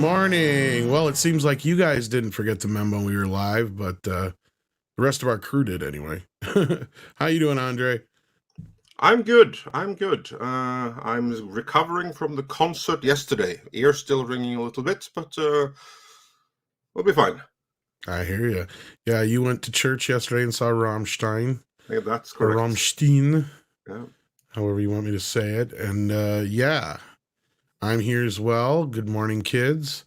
morning. Well, it seems like you guys didn't forget the memo we were live, but the rest of our crew did anyway. How you doing, Andre? I'm good. I'm recovering from the concert yesterday. Ear still ringing a little bit, but we'll be fine. I hear you. Yeah, you went to church yesterday and saw Rammstein. Yeah, that's correct. Or Rammstein. Yeah. However you want me to say it. And yeah, I'm here as well. Good morning, kids.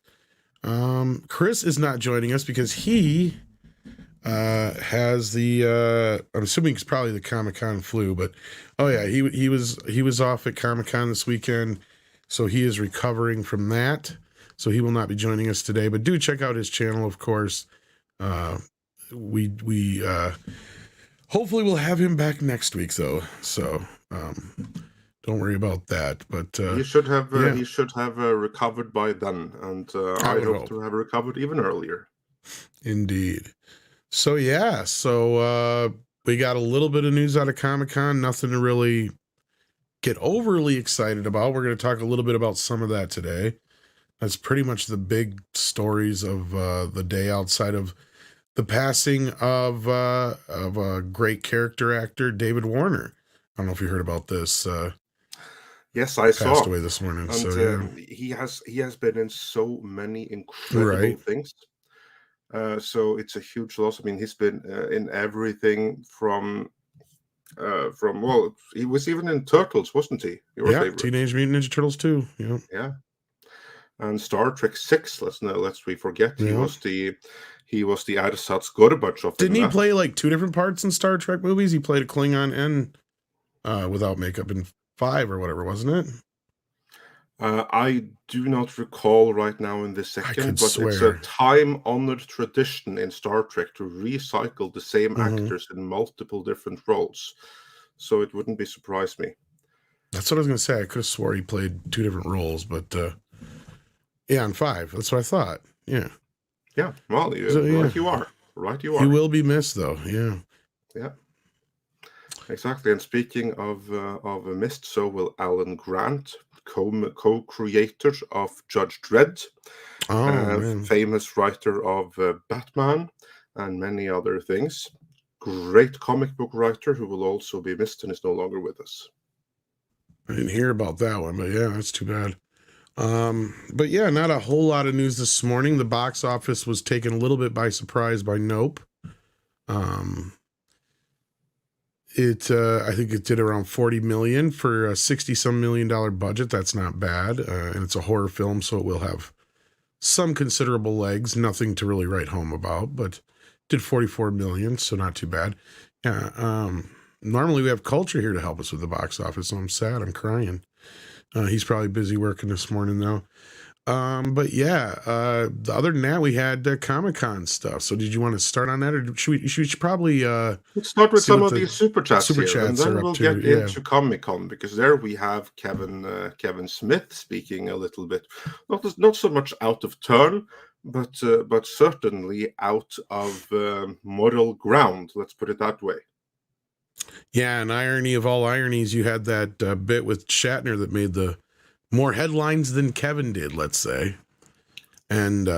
Chris is not joining us because he has the I'm assuming it's probably the Comic-Con flu, but oh yeah, he was off at Comic-Con this weekend, so he is recovering from that. So he will not be joining us today, but do check out his channel, of course. We hopefully we'll have him back next week though. So don't worry about that. But he should have recovered by then, and I hope to have recovered even earlier. Indeed. So yeah, we got a little bit of news out of Comic-Con, nothing to really get overly excited about. We're going to talk a little bit about some of that today. That's pretty much the big stories of the day, outside of the passing of a great character actor, David Warner. I don't know if you heard about this. Yes, I saw. Passed away this morning. And so yeah. he has been in so many incredible things. So it's a huge loss. I mean, he's been in everything from well, he was even in Turtles, wasn't he? Your favorite. Teenage Mutant Ninja Turtles 2. Yeah. Yeah. And Star Trek 6, lest we forget, he was the Ersatz Gorbachev. Didn't he play like two different parts in Star Trek movies? He played a Klingon and without makeup in 5 or whatever, wasn't it? I do not recall right now in this second, but it's a time-honored tradition in Star Trek to recycle the same actors in multiple different roles. So it wouldn't be surprise me. That's what I was going to say. I could have swore he played 2 different roles, but yeah, in 5. That's what I thought. Yeah. Yeah. Well, right you are. Right you are. He will be missed, though. Yeah. Yeah. Exactly. And speaking of missed, so will Alan Grant, co-creator of Judge Dredd, famous writer of Batman and many other things. Great comic book writer who will also be missed and is no longer with us. I didn't hear about that one, but yeah, that's too bad. But yeah, not a whole lot of news this morning. The box office was taken a little bit by surprise by Nope. I think it did around 40 million for a $60-some million budget. That's not bad. And it's a horror film, so it will have some considerable legs. Nothing to really write home about, but did 44 million, so not too bad. Yeah. Normally we have Culture here to help us with the box office, so I'm sad. I'm crying. He's probably busy working this morning though. But yeah, other than that, we had Comic-Con stuff. So did you want to start on that, or should we probably let's start with some of these super chats here, and then we'll get into into Comic-Con, because there we have Kevin Smith speaking a little bit, not so much out of turn, but certainly out of moral ground. Let's put it that way. Yeah, and irony of all ironies, you had that bit with Shatner that made the more headlines than Kevin did, let's say. And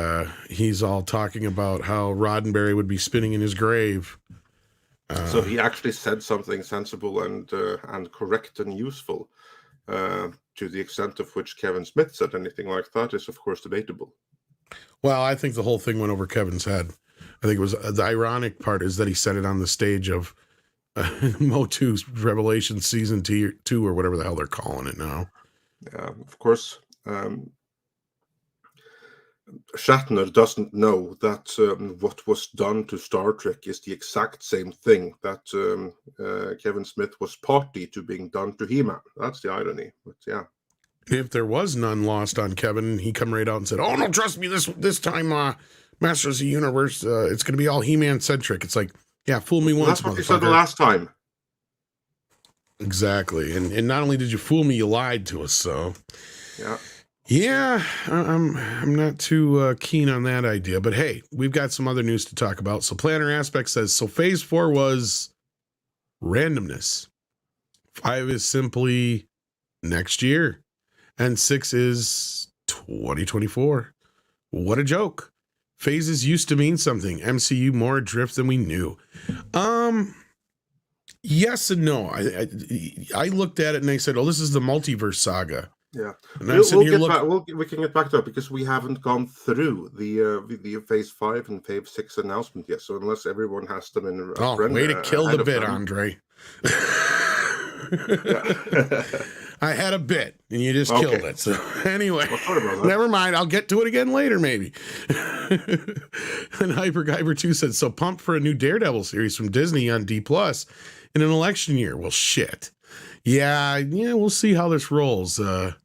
he's all talking about how Roddenberry would be spinning in his grave. So he actually said something sensible and correct and useful. To the extent of which Kevin Smith said anything like that is, of course, debatable. Well, I think the whole thing went over Kevin's head. I think it was the ironic part is that he said it on the stage of Motu's Revelation Season 2 or whatever the hell they're calling it now. Of course, Shatner doesn't know that what was done to Star Trek is the exact same thing that Kevin Smith was party to being done to He-Man. That's the irony. But yeah. If there was none lost on Kevin, he come right out and said, "Oh no, trust me, this time, Masters of the Universe, it's going to be all He-Man centric." It's like, yeah, fool me once. That's what he said the last time. Exactly, and not only did you fool me, you lied to us. So, yeah, I'm not too keen on that idea. But hey, we've got some other news to talk about. So, Planner Aspect says, so Phase 4 was randomness. 5 is simply next year, and 6 is 2024. What a joke. Phases used to mean something. MCU more adrift than we knew. Yes and no. I looked at it and I said, "Oh, this is the multiverse saga." Yeah, and I'm sitting here back. We can get back to it because we haven't gone through the Phase 5 and Phase 6 announcement yet. So unless everyone has them in way to kill the bit, Andre. I had a bit and you just killed it. So anyway, never mind. I'll get to it again later, maybe. And Hyper 2 said, so pumped for a new Daredevil series from Disney on D+ in an election year. Well, shit. Yeah, we'll see how this rolls on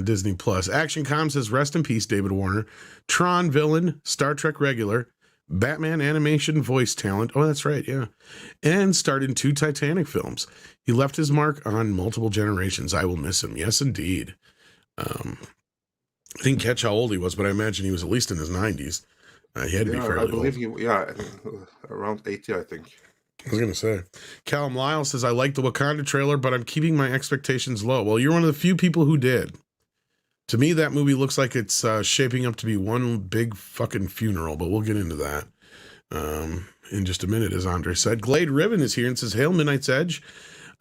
Disney+. Action Com says, rest in peace, David Warner. Tron villain, Star Trek regular, Batman animation voice talent. Oh, that's right, yeah. And starred in 2 Titanic films. He left his mark on multiple generations. I will miss him. Yes, indeed. I didn't catch how old he was, but I imagine he was at least in his 90s. He had to be fairly old. I believe around 80, I think. I was going to say. Callum Lyle says, I like the Wakanda trailer, but I'm keeping my expectations low. Well, you're one of the few people who did. To me, that movie looks like it's shaping up to be one big fucking funeral, but we'll get into that in just a minute, as Andre said. Glade Ribbon is here and says, Hail Midnight's Edge.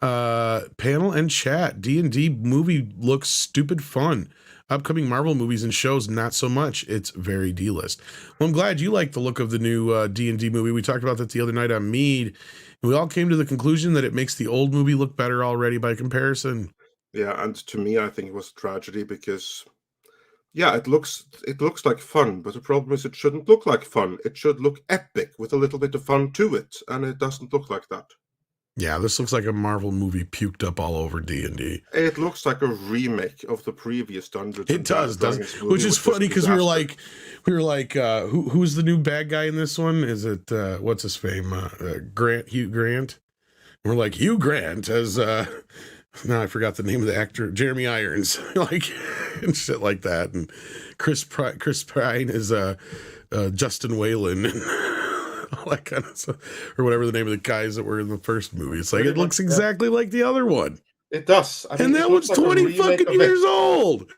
Panel and chat. D&D movie looks stupid fun. Upcoming Marvel movies and shows, not so much. It's very D-list. Well, I'm glad you like the look of the new D&D movie. We talked about that the other night on Mead, and we all came to the conclusion that it makes the old movie look better already by comparison. Yeah, and to me, I think it was a tragedy because, it looks like fun, but the problem is it shouldn't look like fun. It should look epic with a little bit of fun to it, and it doesn't look like that. Yeah, this looks like a Marvel movie puked up all over D&D. It looks like a remake of the previous Dungeons. It does, doesn't it? Which is funny because we were like, who's the new bad guy in this one? Is it what's his fame? Hugh Grant. We're like, Hugh Grant as now I forgot the name of the actor, Jeremy Irons, like and shit like that, and Chris Pine is Justin Whalen. All that kind of stuff, or whatever the name of the guys that were in the first movie. It's like it looks exactly like the other one. It does, and that one's 20 fucking years old.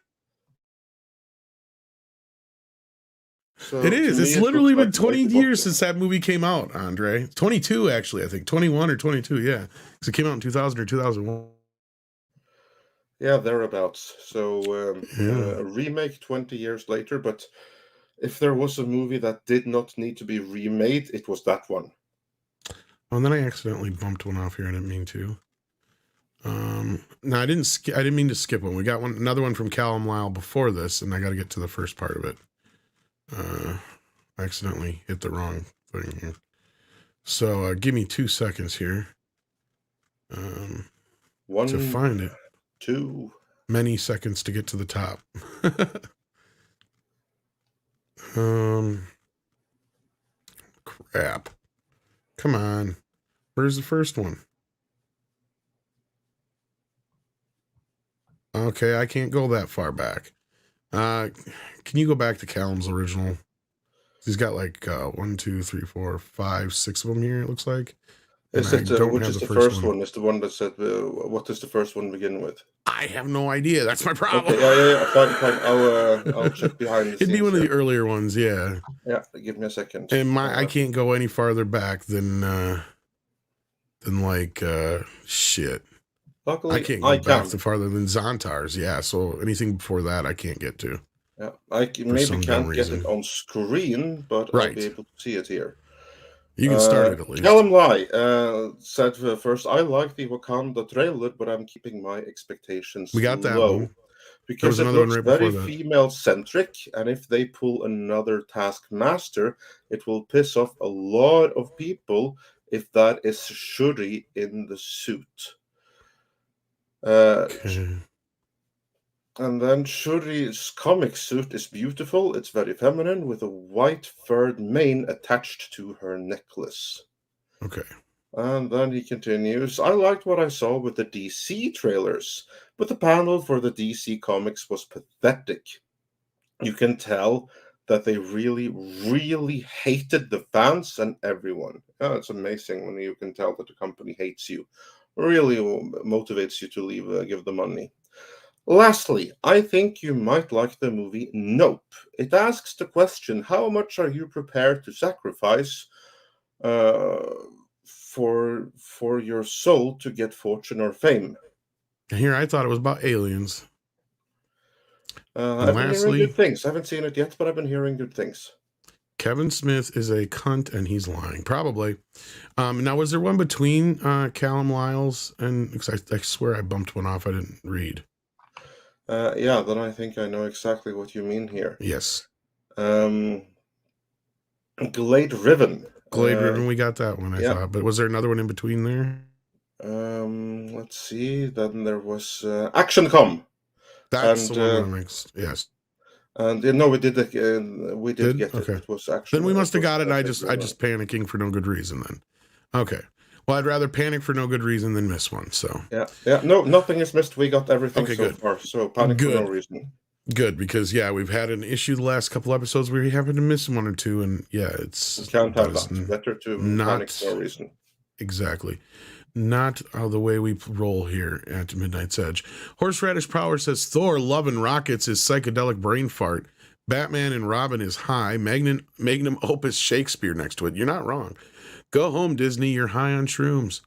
So it is. It's literally been 20 years since that movie came out, Andre. 22, actually, I think 21 or 22. Yeah, because it came out in 2000 or 2001. Yeah, thereabouts. So a remake 20 years later, but. If there was a movie that did not need to be remade, it was that one. Oh, and then I accidentally bumped one off here. I didn't mean to. No, I didn't mean to skip one. We got another one from Callum Lyle before this, and I got to get to the first part of it. I accidentally hit the wrong thing here. So give me 2 seconds here. To find it. 2. Many seconds to get to the top. Crap. Come on. Where's the first one? Okay, I can't go that far back. Can you go back to Callum's original? He's got like 1, 2, 3, 4, 5, 6 of them here, it looks like. Is it, which is the first one? Is the one that said, what does the first one begin with? I have no idea. That's my problem. Okay, yeah. Fine. I'll check behind the scenes. It'd be one of the earlier ones, yeah. Yeah, give me a second. And I can't go any farther back than like shit. Luckily, I can't go back to farther than Zontar's, yeah. So anything before that, I can't get to. Yeah, I maybe can't get it on screen, but I'll be able to see it here. You can start it at least. Callum Lai said first, I like the Wakanda trailer, but I'm keeping my expectations We got that low. one. Because it looks very female-centric, and if they pull another Taskmaster, it will piss off a lot of people if that is Shuri in the suit. And then Shuri's comic suit is beautiful. It's very feminine with a white furred mane attached to her necklace. Okay. And then he continues, I liked what I saw with the DC trailers, but the panel for the DC comics was pathetic. You can tell that they really, really hated the fans and everyone. Oh, it's amazing when you can tell that the company hates you. Really motivates you to leave, give the money. Lastly, I think you might like the movie Nope. It asks the question, how much are you prepared to sacrifice for your soul to get fortune or fame? Here, I thought it was about aliens. I've been hearing good things. I haven't seen it yet, but I've been hearing good things. Kevin Smith is a cunt and he's lying. Probably. Now, was there one between Callum Lyles and... Because I swear I bumped one off I didn't read. Yeah, then I think I know exactly what you mean here. Yes. Glade Riven. Glade Riven, we got that one, I thought. But was there another one in between there? Let's see. Then there was Action Com. That's the one next. Yes. And no, we did get it. Okay. It was actually. Then we must have got it. I just panicking for no good reason then. Okay. Well, I'd rather panic for no good reason than miss one. So yeah. No, nothing is missed. We got everything so far. So panic for no reason. Good, because we've had an issue the last couple episodes where we happen to miss one or two, and it's you can't have that. Better to panic for no reason. Exactly. Not the way we roll here at Midnight's Edge. Horseradish Power says Thor: Love and Rockets is psychedelic brain fart. Batman and Robin is high. Magnum Opus Shakespeare next to it. You're not wrong. Go home, Disney. You're high on shrooms.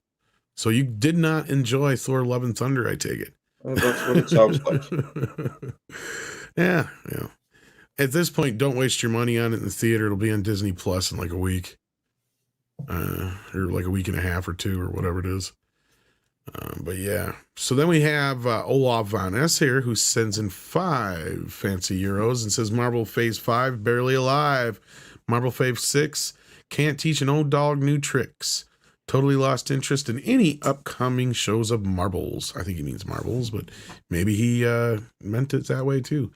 So you did not enjoy Thor: Love and Thunder, I take it. That's what it sounds like. Yeah. At this point, don't waste your money on it in the theater. It'll be on Disney Plus in like a week. Or like a week and a half or two or whatever it is. But yeah. So then we have Olaf Von S here, who sends in 5 fancy euros and says Marvel Phase 5, barely alive. Marvel Phase 6, can't teach an old dog new tricks. Totally lost interest in any upcoming shows of Marvels. I think he means Marvels, but maybe he meant it that way too.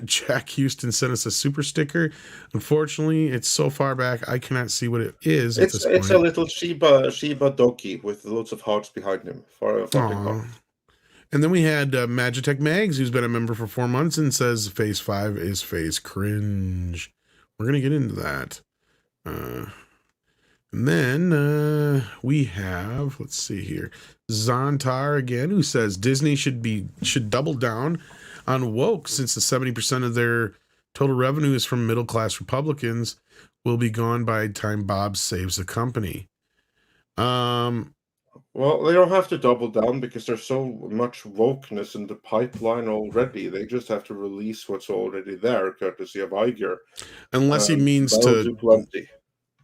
Jack Houston sent us a super sticker. Unfortunately, it's so far back I cannot see what it is. It's a little Shiba doggy with loads of hearts behind him for And then we had Magitech Mags, who's been a member for 4 months and says Phase 5 is phase cringe. We're gonna get into that. And then we have, let's see here, Zontar again, who says Disney should double down on woke, since the 70% of their total revenue is from middle-class Republicans, will be gone by the time Bob saves the company. Well, they don't have to double down because there's so much wokeness in the pipeline already. They just have to release what's already there, courtesy of Iger. Unless he means to do plenty.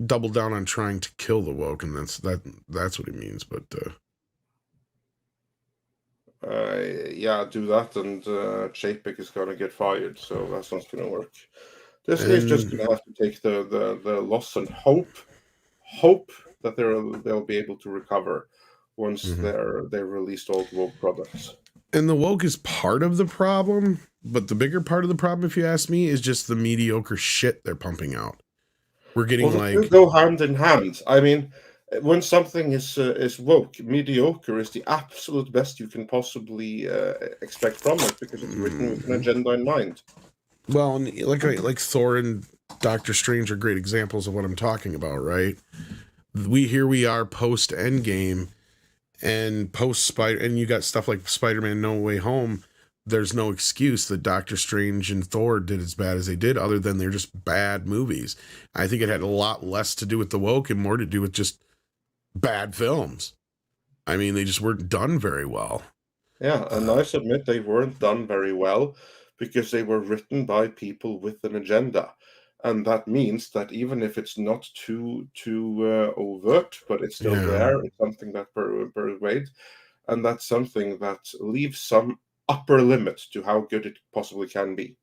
Double down on trying to kill the woke, and that's what he means. But yeah, do that, and Chapek is gonna get fired, so that's not gonna work. Disney's just gonna have to take the loss and hope that they'll be able to recover once they released all the woke products. And the woke is part of the problem, but the bigger part of the problem, if you ask me, is just the mediocre shit they're pumping out. We're getting they go hand in hand. I mean, when something is woke, mediocre is the absolute best you can possibly expect from it because it's written with an agenda in mind. Well, like Thor and Doctor Strange are great examples of what I'm talking about, right? We are post Endgame and post Spider, and you got stuff like Spider-Man No Way Home. There's no excuse that Doctor Strange and Thor did as bad as they did, other than they're just bad movies. I think it had a lot less to do with the woke and more to do with just bad films. I mean, they just weren't done very well. Yeah, and I submit they weren't done very well because they were written by people with an agenda. And that means that even if it's not too overt, but it's still there, it's something that pervades, and that's something that leaves some upper limit to how good it possibly can be.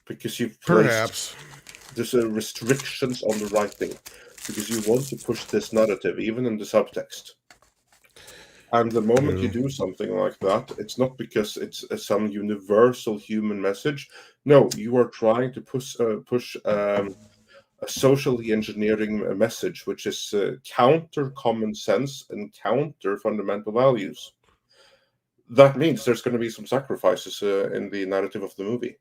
Because you've placed there's restrictions on the writing, because you want to push this narrative, even in the subtext. And the moment you do something like that, it's not because it's some universal human message. No, you are trying to push a socially engineering message, which is counter common sense and counter fundamental values. That means there's going to be some sacrifices in the narrative of the movie.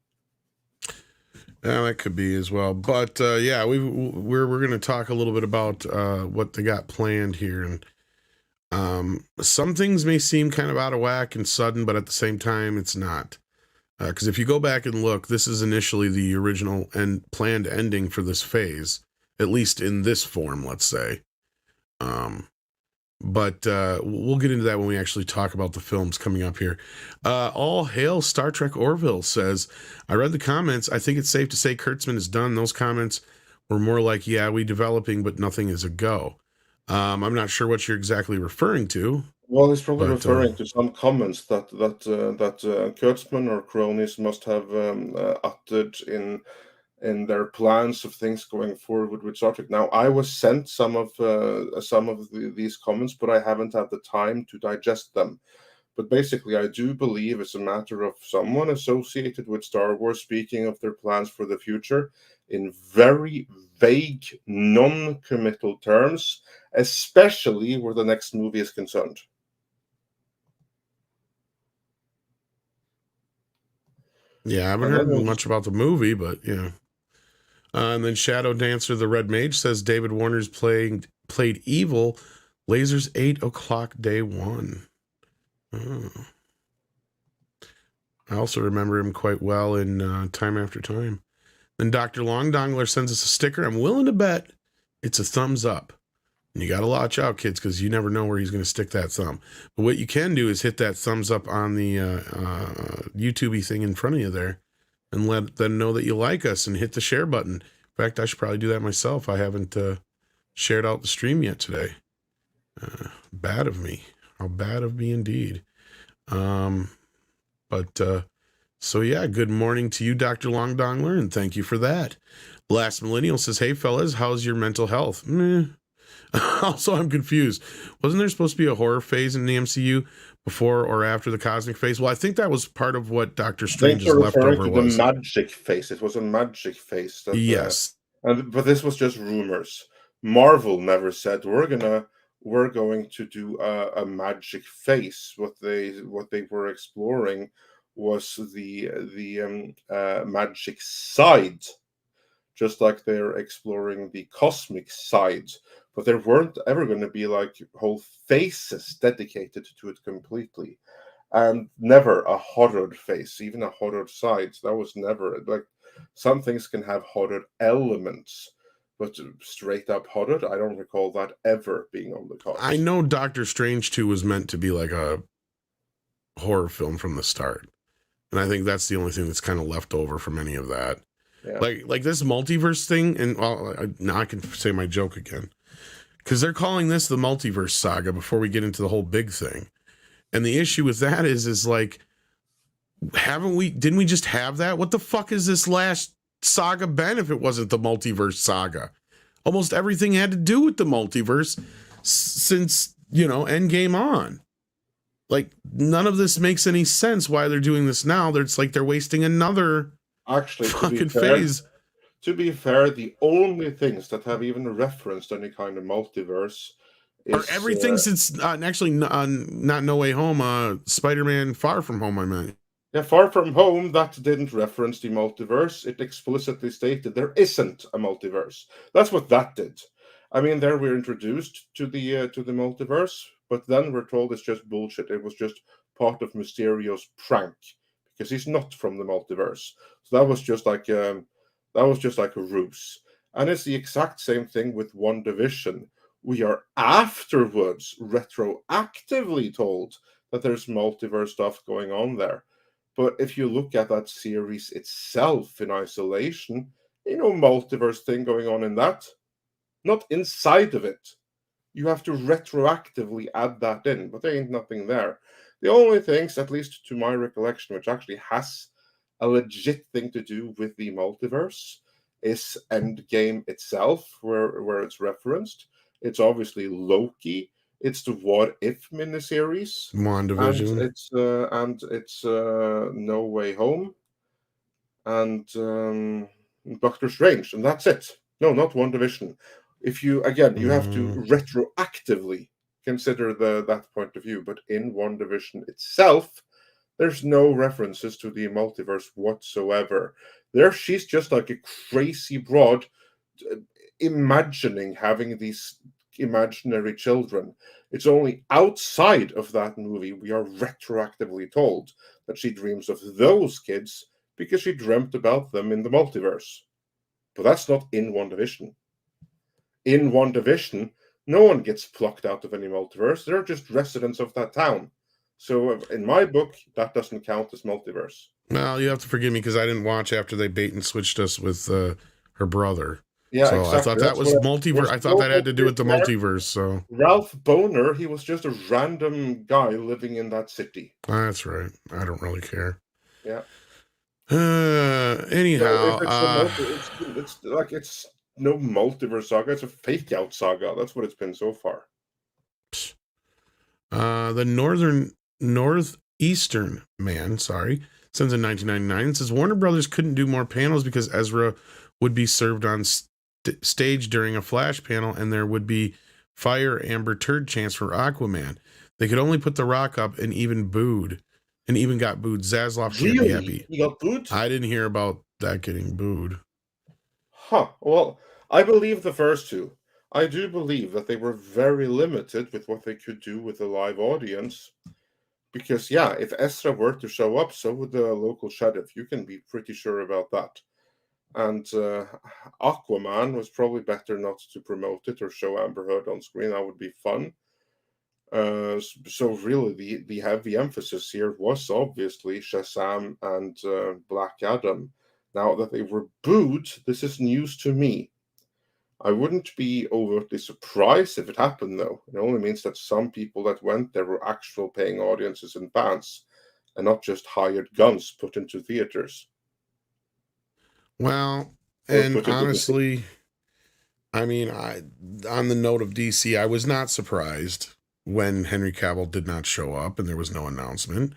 Yeah, that could be as well. But yeah, we're going to talk a little bit about what they got planned here, and Some things may seem kind of out of whack and sudden, but at the same time, it's not. Because if you go back and look, this is initially the original and planned ending for this phase, at least in this form, let's say. But we'll get into that when we actually talk about the films coming up here. All hail Star Trek Orville says, I read the comments. I think it's safe to say Kurtzman is done. Those comments were more like, yeah, we developing, but nothing is a go. I'm not sure what you're exactly referring to. Well, he's probably referring to some comments that Kurtzman or cronies must have uttered in their plans of things going forward with Star Trek. Now, I was sent some of these comments, but I haven't had the time to digest them. But basically, I do believe it's a matter of someone associated with Star Wars speaking of their plans for the future in very vague, non-committal terms, especially where the next movie is concerned. Yeah, I haven't heard much about the movie, but yeah. And then Shadow Dancer, the Red Mage, says David Warner's played evil. Lasers 8 o'clock day one. Oh. I also remember him quite well in Time After Time. Then Dr. Long Dongler sends us a sticker. I'm willing to bet it's a thumbs up. And you got to watch out, kids, because you never know where he's going to stick that thumb. But what you can do is hit that thumbs up on the YouTube-y thing in front of you there and let them know that you like us and hit the share button. In fact, I should probably do that myself. I haven't shared out the stream yet today. Bad of me. How bad of me indeed. So yeah, good morning to you, Dr. Long Dongler, and thank you for that. Last Millennial says, hey, fellas, how's your mental health? Meh. Also, I'm confused. Wasn't there supposed to be a horror phase in the MCU before or after the cosmic phase? Well, I think that was part of what Doctor Strange's leftover was. The magic phase. It was a magic phase. Yes. But this was just rumors. Marvel never said we're going to do a magic phase. What they were exploring was the magic side, just like they're exploring the cosmic side. But there weren't ever going to be like whole phases dedicated to it completely, and never a horror phase, even a horror side. That was never like. Some things can have horror elements, but straight up horror, I don't recall that ever being on the cards. I know Doctor Strange 2 was meant to be like a horror film from the start, and I think that's the only thing that's kind of left over from any of that. Yeah. Like this multiverse thing, and now I can say my joke again, because they're calling this the multiverse saga before we get into the whole big thing. And the issue with that is like, didn't we just have that? What the fuck is this last saga been if it wasn't the multiverse saga? Almost everything had to do with the multiverse since, Endgame on. Like, none of this makes any sense why they're doing this now. It's like they're wasting another fucking phase. To be fair, the only things that have even referenced any kind of multiverse or everything since actually not No Way Home, Spider-Man Far From Home, I meant. Yeah, Far From Home, that didn't reference the multiverse. It explicitly stated there isn't a multiverse. That's what that did. I mean, there we're introduced to the multiverse, but then we're told it's just bullshit. It was just part of Mysterio's prank because he's not from the multiverse. So that was just like a ruse. And it's the exact same thing with WandaVision. We are afterwards retroactively told that there's multiverse stuff going on there. But if you look at that series itself in isolation, multiverse thing going on in that, not inside of it. You have to retroactively add that in, but there ain't nothing there. The only things, at least to my recollection, which actually has a legit thing to do with the multiverse, is Endgame itself, where it's referenced. It's obviously Loki. It's the What If miniseries. WandaVision. And it's No Way Home. And Doctor Strange. And that's it. No, not WandaVision. If you have to retroactively consider that point of view. But in WandaVision itself, there's no references to the multiverse whatsoever. She's just like a crazy broad, imagining having these imaginary children. It's only outside of that movie we are retroactively told that she dreams of those kids because she dreamt about them in the multiverse. But that's not in WandaVision. In WandaVision, no one gets plucked out of any multiverse. They're just residents of that town. So in my book, that doesn't count as multiverse. Well, you have to forgive me because I didn't watch after they bait and switched us with her brother. Yeah, so exactly. I thought that was multiverse. I thought that had to do with the multiverse. So Ralph Boner, he was just a random guy living in that city. That's right. I don't really care. Yeah. Anyhow, it's like it's no multiverse saga. It's a fake out saga. That's what it's been so far. The Northeastern Man, sorry, sends in 1999 and says Warner Brothers couldn't do more panels because Ezra would be served on stage during a Flash panel, and there would be Fire Amber Turd chance for Aquaman. They could only put The Rock up and even got booed. Zaslav can't be happy. He got booed? I didn't hear about that getting booed. Huh. Well, I believe the first two. I do believe that they were very limited with what they could do with a live audience. Because, yeah, if Ezra were to show up, so would the local sheriff. You can be pretty sure about that. And Aquaman was probably better not to promote it or show Amber Heard on screen. That would be fun. So really, the heavy emphasis here was obviously Shazam and Black Adam. Now that they were booed, this is news to me. I wouldn't be overtly surprised if it happened, though. It only means that some people that went there were actual paying audiences and fans, and not just hired guns put into theaters. Well, and honestly, I mean, on the note of DC, I was not surprised when Henry Cavill did not show up and there was no announcement.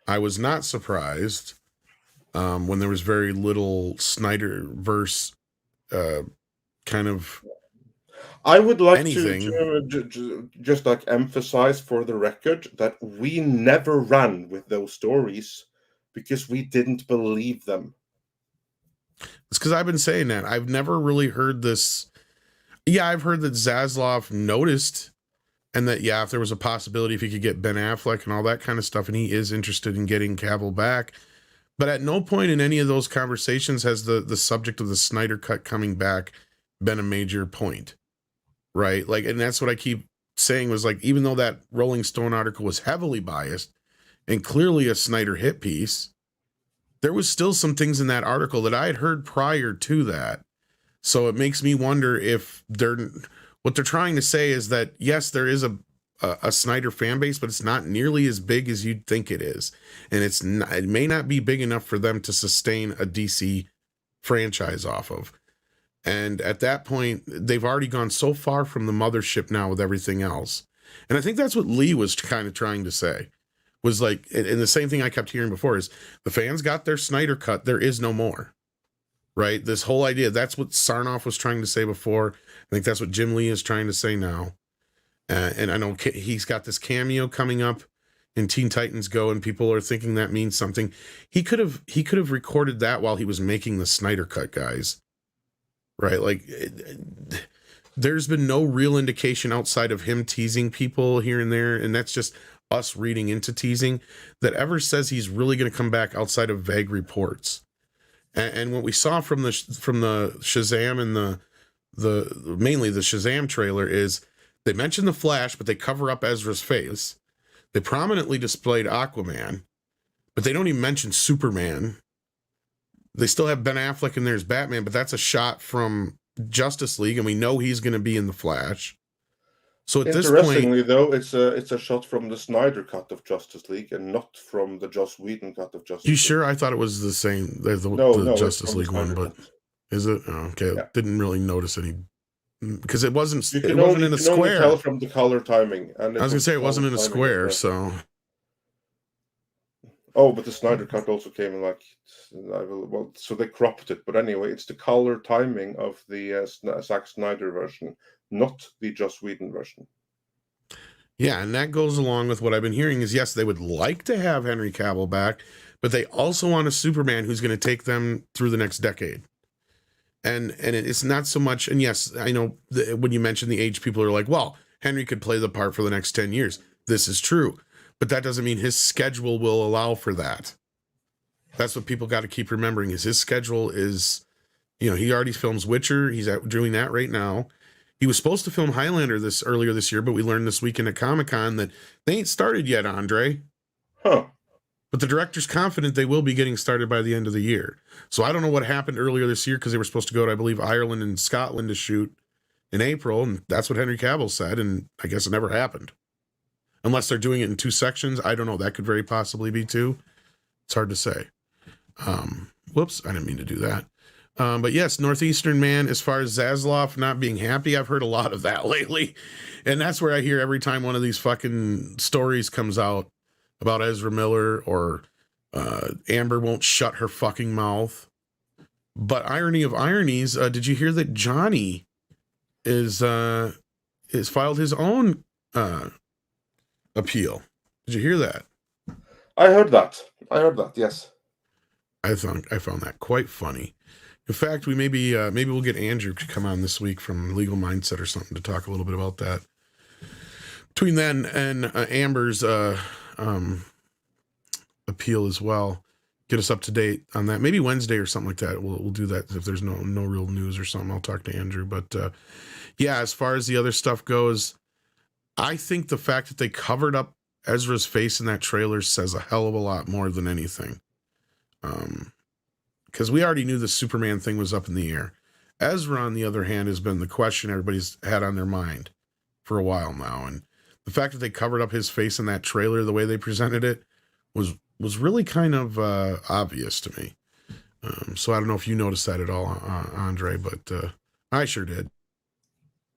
I was not surprised when there was very little Snyderverse kind of. I would like to just like emphasize for the record that we never ran with those stories because we didn't believe them. It's because I've been saying that. I've never really heard this. Yeah, I've heard that Zaslav noticed and that, yeah, if there was a possibility if he could get Ben Affleck and all that kind of stuff, and he is interested in getting Cavill back. But at no point in any of those conversations has the subject of the Snyder Cut coming back been a major point, right? Like, and that's what I keep saying was like, even though that Rolling Stone article was heavily biased and clearly a Snyder hit piece, there was still some things in that article that I had heard prior to that. So it makes me wonder if what they're trying to say is that, yes, there is a Snyder fan base, but it's not nearly as big as you'd think it is. And it may not be big enough for them to sustain a DC franchise off of. And at that point, they've already gone so far from the mothership now with everything else. And I think that's what Lee was kind of trying to say. Was like, and the same thing I kept hearing before is the fans got their Snyder Cut. There is no more, right? This whole idea, that's what Sarnoff was trying to say before. I think that's what Jim Lee is trying to say now. And I know he's got this cameo coming up in Teen Titans Go, and people are thinking that means something. He could have recorded that while he was making the Snyder Cut, guys, right? Like, there's been no real indication outside of him teasing people here and there, and that's just us reading into teasing, that ever says he's really going to come back outside of vague reports. And what we saw from the Shazam and the mainly the Shazam trailer is they mention the Flash, but they cover up Ezra's face. They prominently displayed Aquaman, but they don't even mention Superman. They still have Ben Affleck and there's Batman, but that's a shot from Justice League, and we know he's going to be in the Flash. So at this point, interestingly, though, it's a shot from the Snyder Cut of Justice League and not from the Joss Whedon cut of Justice League. You sure? I thought it was the same, the Justice League one, but is it? Oh, okay, yeah. Didn't really notice any because it wasn't. It wasn't in a square. You can only tell from the color timing. And I was gonna say it wasn't in a square, so. Oh, but the Snyder Cut also came in like, so they cropped it. But anyway, it's the color timing of the Zack Snyder version, not the Joss Whedon version. Yeah, and that goes along with what I've been hearing is, yes, they would like to have Henry Cavill back, but they also want a Superman who's going to take them through the next decade. And it's not so much, and yes, I know when you mention the age, people are like, well, Henry could play the part for the next 10 years. This is true. But that doesn't mean his schedule will allow for that. That's what people got to keep remembering is his schedule is, he already films Witcher. He's doing that right now. He was supposed to film Highlander earlier this year, but we learned this weekend at Comic-Con that they ain't started yet, Andre. Huh. But the director's confident they will be getting started by the end of the year. So I don't know what happened earlier this year because they were supposed to go to, I believe, Ireland and Scotland to shoot in April. And that's what Henry Cavill said. And I guess it never happened. Unless they're doing it in 2 sections. I don't know. That could very possibly be 2. It's hard to say. Whoops. I didn't mean to do that. But yes, Northeastern Man, as far as Zaslav not being happy, I've heard a lot of that lately. And that's where I hear every time one of these fucking stories comes out about Ezra Miller or Amber won't shut her fucking mouth. But irony of ironies, did you hear that Johnny is filed his own appeal? Did you hear that? I heard that, yes. I found that quite funny. In fact, we maybe we'll get Andrew to come on this week from Legal Mindset or something to talk a little bit about that. Between then and Amber's appeal as well, get us up to date on that. Maybe Wednesday or something like that. We'll do that if there's no real news or something. I'll talk to Andrew. But yeah, as far as the other stuff goes, I think the fact that they covered up Ezra's face in that trailer says a hell of a lot more than anything. Because we already knew the Superman thing was up in the air. Ezra, on the other hand, has been the question everybody's had on their mind for a while now. And the fact that they covered up his face in that trailer, the way they presented it, was really kind of obvious to me. So I don't know if you noticed that at all, Andre, but I sure did.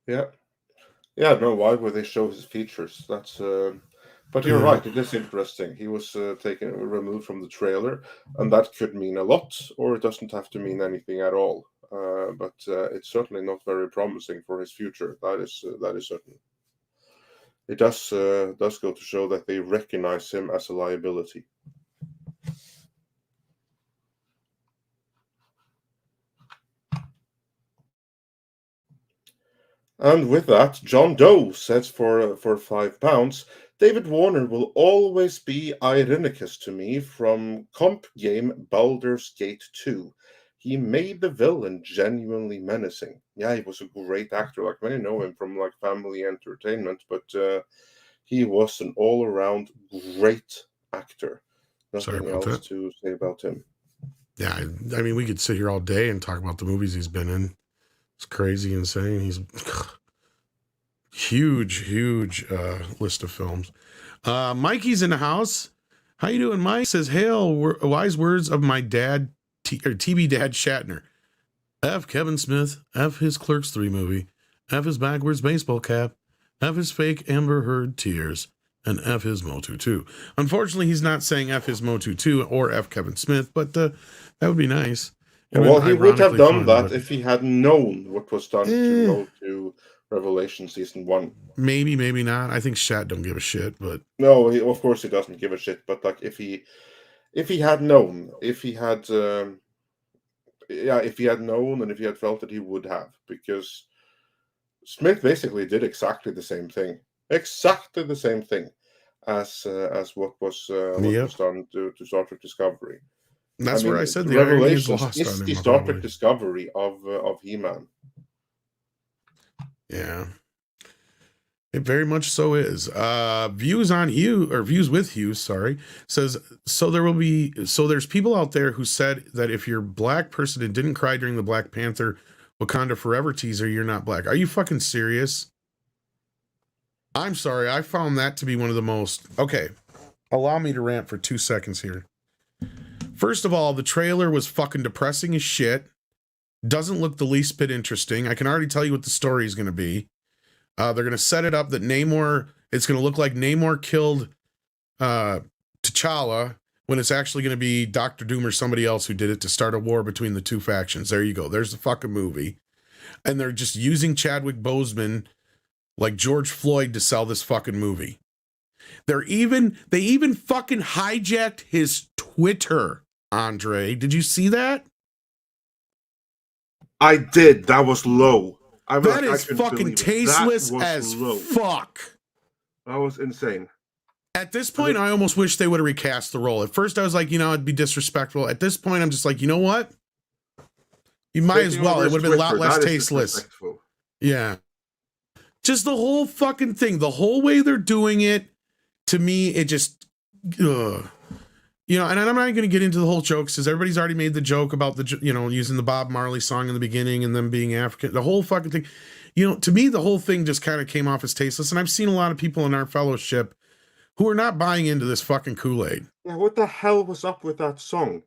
Yeah. No, why would they show his features? That's but you're right, it is interesting. He was removed from the trailer, and that could mean a lot, or it doesn't have to mean anything at all. But it's certainly not very promising for his future. That is certain. It does go to show that they recognize him as a liability. And with that, John Doe says for £5, David Warner will always be Irenicus to me from comp game Baldur's Gate 2. He made the villain genuinely menacing. Yeah, he was a great actor. Like, many know him from like Family Entertainment, but he was an all-around great actor. Nothing else to say about him. Yeah, I mean, we could sit here all day and talk about the movies he's been in. It's crazy insane. He's huge list of films. Mikey's in the house. How you doing, Mike? Says, hail, wise words of my dad, TB dad Shatner. F Kevin Smith, F his Clerks 3 movie, F his backwards baseball cap, F his fake Amber Heard tears, and F his Motu 2. Unfortunately, he's not saying F his Motu 2 or F Kevin Smith, but that would be nice. Well, he would have done that if he had known what was done to Motu Revelation Season 1. Maybe not. I think Shat don't give a shit, but... No, of course he doesn't give a shit, but like if he had known, if he had known and if he had felt that he would have, because Smith basically did exactly the same thing as what was done to Star Trek Discovery. That's where I said the Revelations lost is the Star Trek Discovery of He-Man. Yeah, it very much so is. Views with Hugh, says there's people out there who said that if you're a black person and didn't cry during the Black Panther Wakanda Forever teaser, you're not black. Are you fucking serious? I'm sorry, I found that to be one of the most... Okay, allow me to rant for 2 seconds here. First of all, the trailer was fucking depressing as shit. Doesn't look the least bit interesting. I can already tell you what the story is going to be. They're going to set it up that Namor... It's going to look like Namor killed T'Challa when it's actually going to be Doctor Doom or somebody else who did it to start a war between the two factions. There you go. There's the fucking movie. And they're just using Chadwick Boseman like George Floyd to sell this fucking movie. They even fucking hijacked his Twitter, Andre. Did you see that? I did. That was low. That is fucking tasteless as fuck. That was insane. At this point, I almost wish they would have recast the role. At first, I was like, it'd be disrespectful. At this point, I'm just like, you know what? You might as well. It would have been a lot less tasteless. Yeah. Just the whole fucking thing, the whole way they're doing it, to me, it just, and I'm not going to get into the whole jokes because everybody's already made the joke about using the Bob Marley song in the beginning and them being African. The whole fucking thing, to me, the whole thing just kind of came off as tasteless. And I've seen a lot of people in our fellowship who are not buying into this fucking Kool-Aid. Yeah, what the hell was up with that song?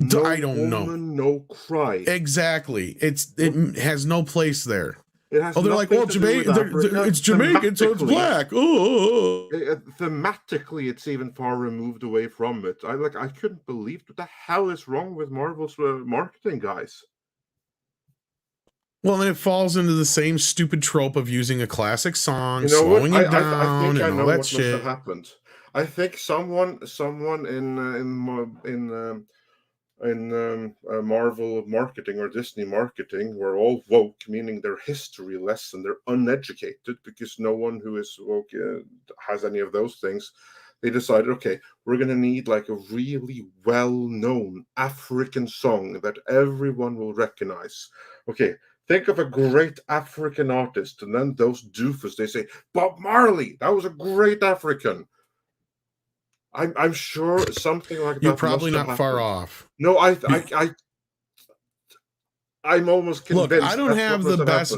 I don't know. No cry. Exactly. It has no place there. It has they're like, well, it's Jamaican, so it's black. Oh. Thematically, it's even far removed away from it. I couldn't believe what the hell is wrong with Marvel's marketing guys. Well, and it falls into the same stupid trope of using a classic song, slowing it down, and all that shit. Must have happened. I think someone in Marvel marketing or Disney marketing were all woke, meaning they're history less and they're uneducated because no one who is woke has any of those things. They decided, okay, we're going to need like a really well-known African song that everyone will recognize. Okay, think of a great African artist, and then those doofus, they say, Bob Marley, that was a great African. I'm sure something like that. You're probably not far off. No, I'm almost convinced. Look, I don't have the best.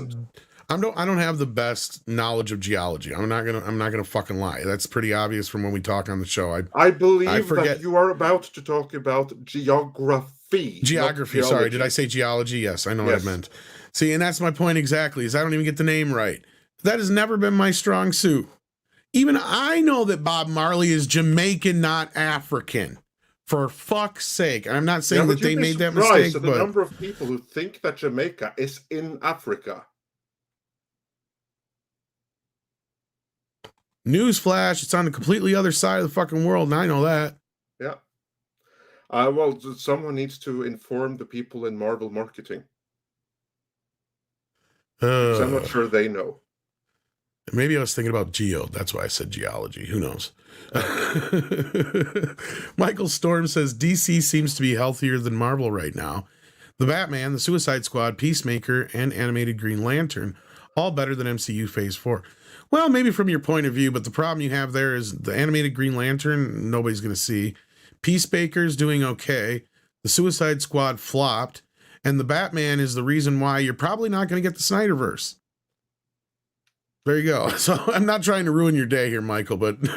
I don't have the best knowledge of geology. I'm not gonna fucking lie. That's pretty obvious from when we talk on the show. I believe that you are about to talk about geography. Geography. Sorry, did I say geology? Yes, I know what I meant. See, and that's my point exactly. Is I don't even get the name right. That has never been my strong suit. Even I know that Bob Marley is Jamaican, not African. For fuck's sake. I'm not saying that they made that mistake. But the number of people who think that Jamaica is in Africa. Newsflash, it's on the completely other side of the fucking world, and I know that. Yeah. Well, someone needs to inform the people in Marvel marketing. Because I'm not sure they know. Maybe I was thinking about geo. That's why I said geology. Who knows? Michael Storm says DC seems to be healthier than Marvel right now. The Batman, the Suicide Squad, Peacemaker, and animated Green Lantern, all better than MCU Phase 4. Well, maybe from your point of view, but the problem you have there is the animated Green Lantern, nobody's going to see. Peacemaker's doing okay. The Suicide Squad flopped. And the Batman is the reason why you're probably not going to get the Snyderverse. There you go. So I'm not trying to ruin your day here, Michael, but no,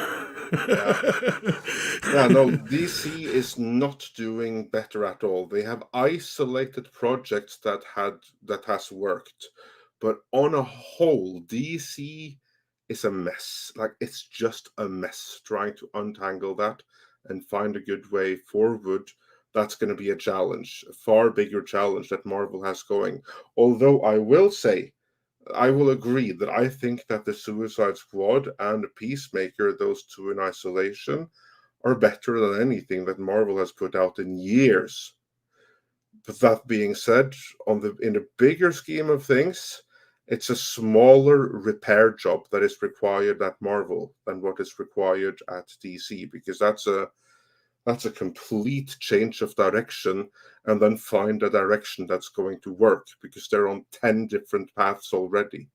DC is not doing better at all. They have isolated projects that has worked, but on a whole, DC is a mess. Like, it's just a mess. Trying to untangle that and find a good way forward, that's going to be a challenge, a far bigger challenge that Marvel has going. Although I will say, I will agree that I think that the Suicide Squad and the Peacemaker, those two in isolation, are better than anything that Marvel has put out in years. But that being said, in the bigger scheme of things, it's a smaller repair job that is required at Marvel than what is required at DC, because that's a complete change of direction, and then find a direction that's going to work, because they're on 10 different paths already.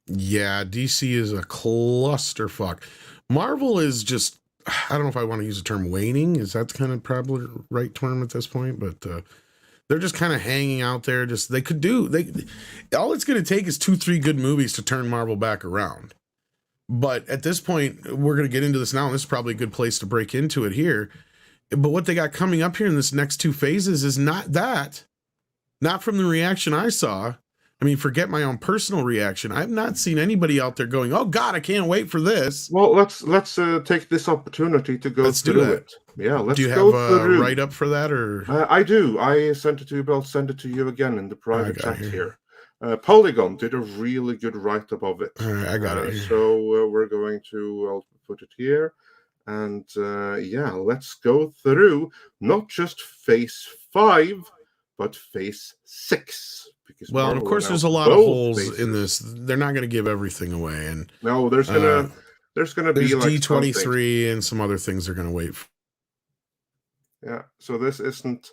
Yeah, DC is a clusterfuck. Marvel is just, I don't know if I want to use the term waning. Is that kind of probably the right term at this point? But they're just kind of hanging out there. All it's going to take is 2-3 good movies to turn Marvel back around. But at this point, we're going to get into this now, and this is probably a good place to break into it here. But what they got coming up here in this next 2 phases is not that. Not from the reaction I saw. I mean, forget my own personal reaction. I've not seen anybody out there going, "Oh God, I can't wait for this." Well, let's take this opportunity to go through it. Yeah, let's go. Do you have a write up for that, or I do. I sent it to you, but I'll send it to you again in the private chat here. Polygon did a really good write-up of it. All right, I got it here. So we're going to, I'll put it here. And let's go through not just Phase 5, but Phase 6. Because well, and of Marvel course, there's announced a lot of both holes phases. in this. They're not going to give everything away, and no, there's gonna be like D23 and some other things they're going to wait for. Yeah, so this isn't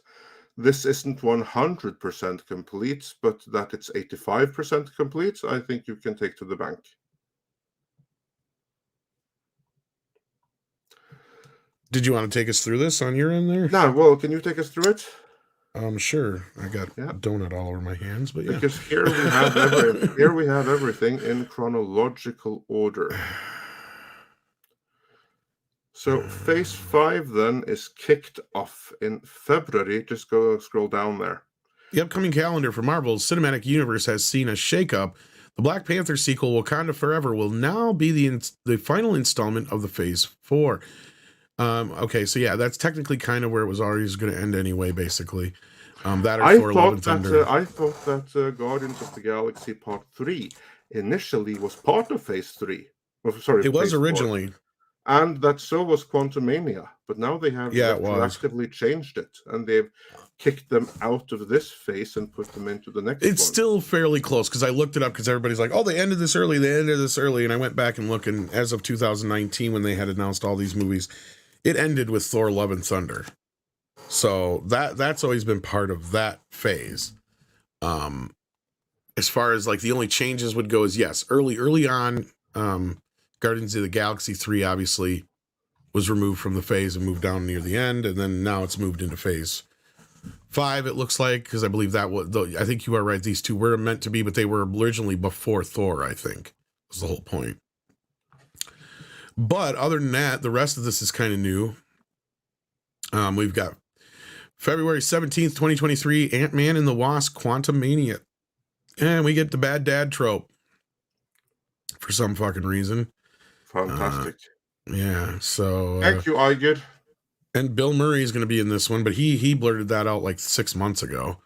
100% complete, but that it's 85% complete, I think you can take to the bank. Did you want to take us through this on your end there? No, well, can you take us through it? Sure. I got donut all over my hands, but yeah. Because here we have everything in chronological order. So Phase 5 then is kicked off in February. Just scroll down there. The upcoming calendar for Marvel's Cinematic Universe has seen a shakeup. The Black Panther sequel, Wakanda Forever, will now be the final installment of the Phase 4. Okay, so yeah, that's technically kind of where it was always going to end anyway, basically. That or Thor: Love and Thunder. I thought that Guardians of the Galaxy Part 3 initially was part of Phase 3. It was originally. 4. And that so was Quantumania, but now they have retroactively changed it, and they've kicked them out of this phase and put them into the next one. It's still fairly close, because I looked it up, because everybody's like, oh, they ended this early, and I went back and looked, and as of 2019, when they had announced all these movies, it ended with Thor: Love and Thunder. So that's always been part of that phase. As far as like the only changes would go is, yes, early on, Guardians of the Galaxy 3 obviously was removed from the phase and moved down near the end, and then now it's moved into Phase 5, it looks like, because I believe that was, I think you are right, these two were meant to be, but they were originally before Thor, I think, was the whole point. But other than that, the rest of this is kind of new. We've got February 17th, 2023, Ant-Man and the Wasp: Quantumania. And we get the bad dad trope for some fucking reason. Fantastic. Yeah, so thank you, Iger. And Bill Murray is going to be in this one, but he blurted that out like 6 months ago.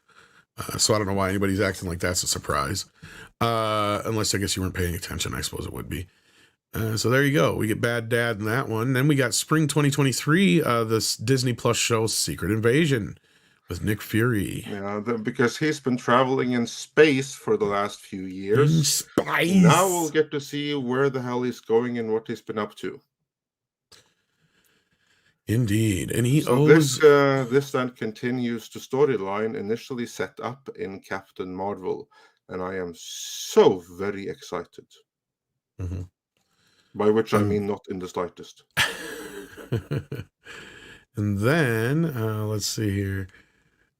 So I don't know why anybody's acting like that's a surprise. Unless I guess you weren't paying attention, I suppose it would be. So there you go. We get Bad Dad in that one. Then we got Spring 2023, this Disney Plus show, Secret Invasion, with Nick Fury. Yeah, because he's been traveling in space for the last few years. In space. Now we'll get to see where the hell he's going and what he's been up to. Indeed. And he owes... This then continues the storyline initially set up in Captain Marvel. And I am so very excited. Mm-hmm. By which I mean not in the slightest. And then, let's see here.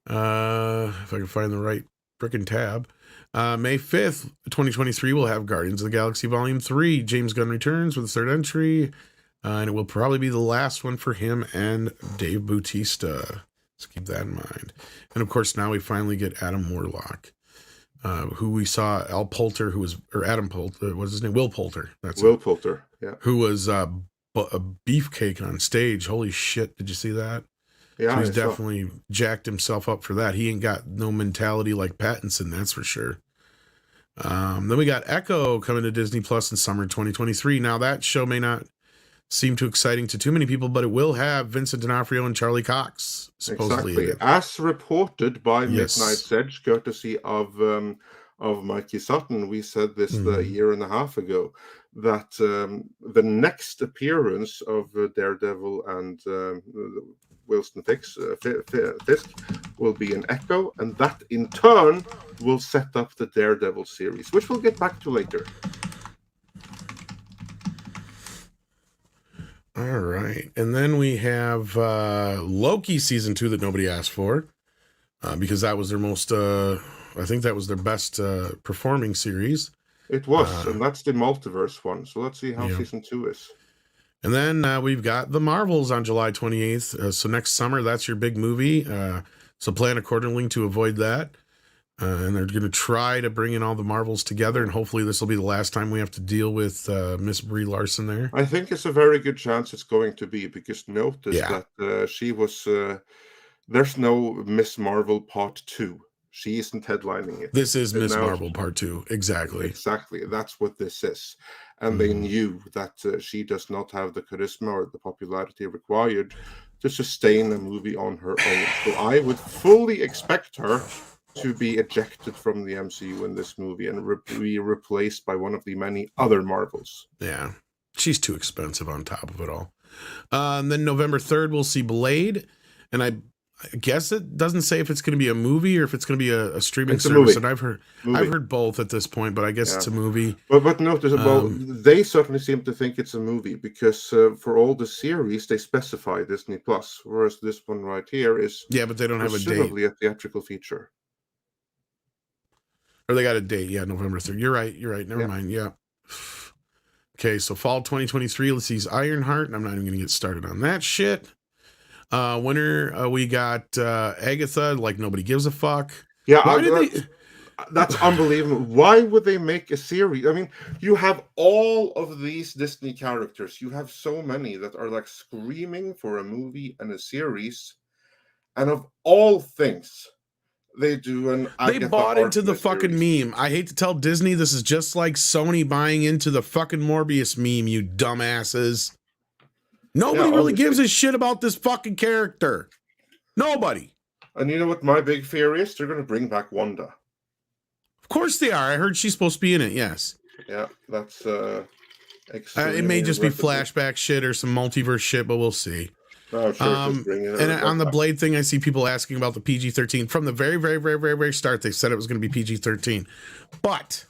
If I can find the right frickin' tab. May 5th, 2023, we'll have Guardians of the Galaxy Volume 3. James Gunn returns with a third entry. And it will probably be the last one for him and Dave Bautista. Let's keep that in mind. And of course, now we finally get Adam Warlock. Who we saw, Al Poulter, Adam Poulter, what's his name? Will Poulter. That's Will Poulter, yeah. Who was a beefcake on stage. Holy shit, did you see that? Yeah, so he's definitely jacked himself up for that. He ain't got no mentality like Pattinson, that's for sure. Then we got Echo coming to Disney Plus in summer 2023. Now that show may not seem too exciting to too many people, but it will have Vincent D'Onofrio and Charlie Cox, supposedly. Exactly. As reported by Midnight's Edge, courtesy of Mikey Sutton, we said this a year and a half ago, that the next appearance of Daredevil and Wilson Fisk will be an Echo, and that in turn will set up the Daredevil series, which we'll get back to later. All right. And then we have Loki season 2 that nobody asked for because that was their most, I think that was their best performing series. It was, and that's the multiverse one. So let's see how season 2 is. And then we've got The Marvels on July 28th. So next summer, that's your big movie. So plan accordingly to avoid that. And they're going to try to bring in all the Marvels together, and hopefully this will be the last time we have to deal with Miss Brie Larson there. I think it's a very good chance it's going to be, because notice that she was... there's no Miss Marvel Part 2. She isn't headlining it. This is Miss Marvel Part 2. Exactly. Exactly. That's what this is. and they knew that she does not have the charisma or the popularity required to sustain a movie on her own. So I would fully expect her to be ejected from the MCU in this movie and be replaced by one of the many other Marvels. Yeah, she's too expensive on top of it all. And then November 3rd, we'll see Blade. And I guess it doesn't say if it's going to be a movie or if it's going to be a streaming service. And I've heard both at this point, but I guess it's a movie. But notice, they certainly seem to think it's a movie because for all the series they specify Disney Plus, whereas this one right here is but they don't have a date. Presumably a theatrical feature. Or they got a date, November 3rd. You're right. Never mind. Yeah. Okay, so fall 2023. Let's see, Ironheart, and I'm not even going to get started on that shit. Winter, we got Agatha, like nobody gives a fuck. Yeah, that's unbelievable. Why would they make a series? I mean, you have all of these Disney characters. You have so many that are like screaming for a movie and a series. And of all things, they do an Agatha. They bought into the fucking meme. I hate to tell Disney, this is just like Sony buying into the fucking Morbius meme, you dumbasses. Nobody really gives a shit about this fucking character. Nobody. And you know what my big fear is? They're going to bring back Wanda. Of course they are. I heard she's supposed to be in it, yes. Yeah, that's it may just be flashback shit or some multiverse shit, but we'll see. Oh, sure, and on the Blade thing, I see people asking about the PG-13. From the very, very, very, very, very start, they said it was going to be PG-13. But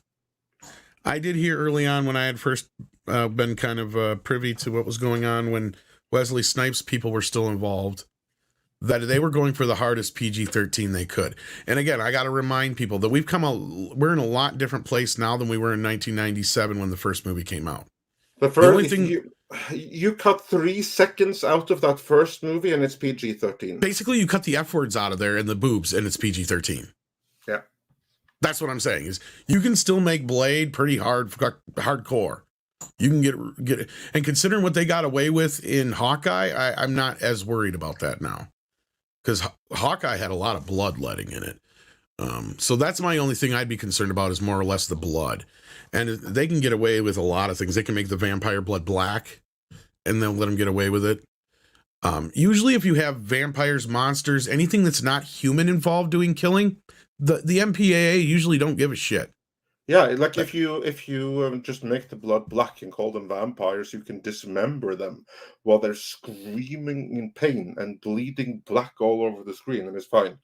I did hear early on when I had first been kind of privy to what was going on when Wesley Snipes people were still involved, that they were going for the hardest PG-13 they could. And again, I got to remind people that we're in a lot different place now than we were in 1997 when the first movie came out. The only thing you cut 3 seconds out of that first movie and it's PG-13. Basically, you cut the F words out of there and the boobs and it's PG-13. Yeah. That's what I'm saying is you can still make Blade pretty hardcore. You can get it. And considering what they got away with in Hawkeye, I'm not as worried about that now. Because Hawkeye had a lot of bloodletting in it. So that's my only thing I'd be concerned about is more or less the blood. And they can get away with a lot of things. They can make the vampire blood black and they'll let them get away with it. Usually if you have vampires, monsters, anything that's not human involved doing killing, the MPAA usually don't give a shit. Yeah, like if you just make the blood black and call them vampires, you can dismember them while they're screaming in pain and bleeding black all over the screen, and it's fine.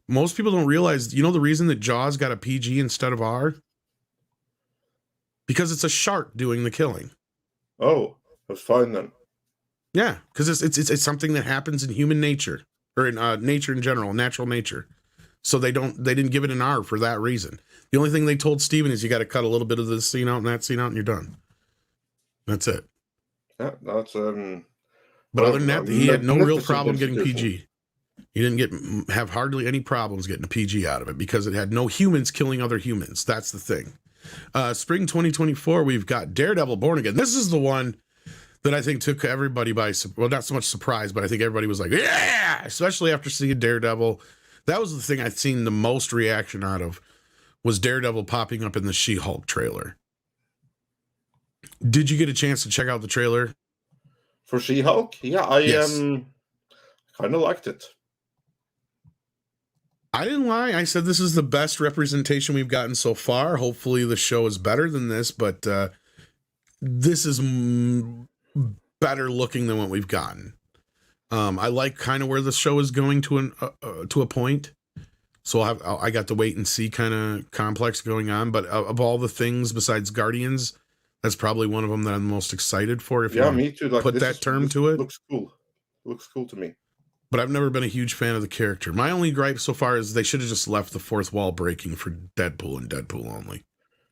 Most people don't realize, the reason that Jaws got a PG instead of R? Because it's a shark doing the killing. Oh, that's fine then. Yeah, because it's something that happens in human nature, or in nature in general, natural nature. So they didn't give it an R for that reason. The only thing they told Steven is you got to cut a little bit of this scene out and that scene out and you're done. That's it. Yeah, that's But other than that, he had no real problem getting PG. He didn't have hardly any problems getting a PG out of it because it had no humans killing other humans. That's the thing. Spring 2024, we've got Daredevil Born Again. This is the one that I think took everybody by, well, not so much surprise, but I think everybody was like, yeah, especially after seeing Daredevil. That was the thing I'd seen the most reaction out of, was Daredevil popping up in the She-Hulk trailer. Did you get a chance to check out the trailer? For She-Hulk? Yeah, I kind of liked it. I didn't lie. I said this is the best representation we've gotten so far. Hopefully the show is better than this, but this is better looking than what we've gotten. I like kind of where the show is going to a point. So I got to wait and see kind of complex going on. But of all the things besides Guardians, that's probably one of them that I'm most excited for. If me too. Like, put that term to it. Looks cool. Looks cool to me. But I've never been a huge fan of the character. My only gripe so far is they should have just left the fourth wall breaking for Deadpool and Deadpool only.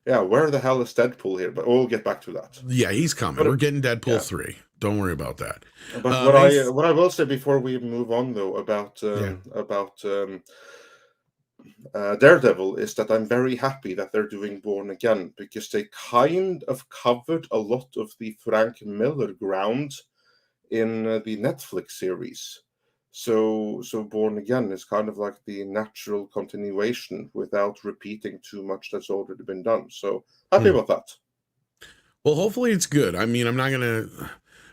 Yeah, where the hell is Deadpool here? But we'll get back to that. Yeah, he's coming. We're getting Deadpool 3. Don't worry about that. But what I will say before we move on, though, about Daredevil is that I'm very happy that they're doing Born Again, because they kind of covered a lot of the Frank Miller ground in the Netflix series. So Born Again is kind of like the natural continuation without repeating too much that's already been done. So happy about that. Well, hopefully it's good. I mean, I'm not gonna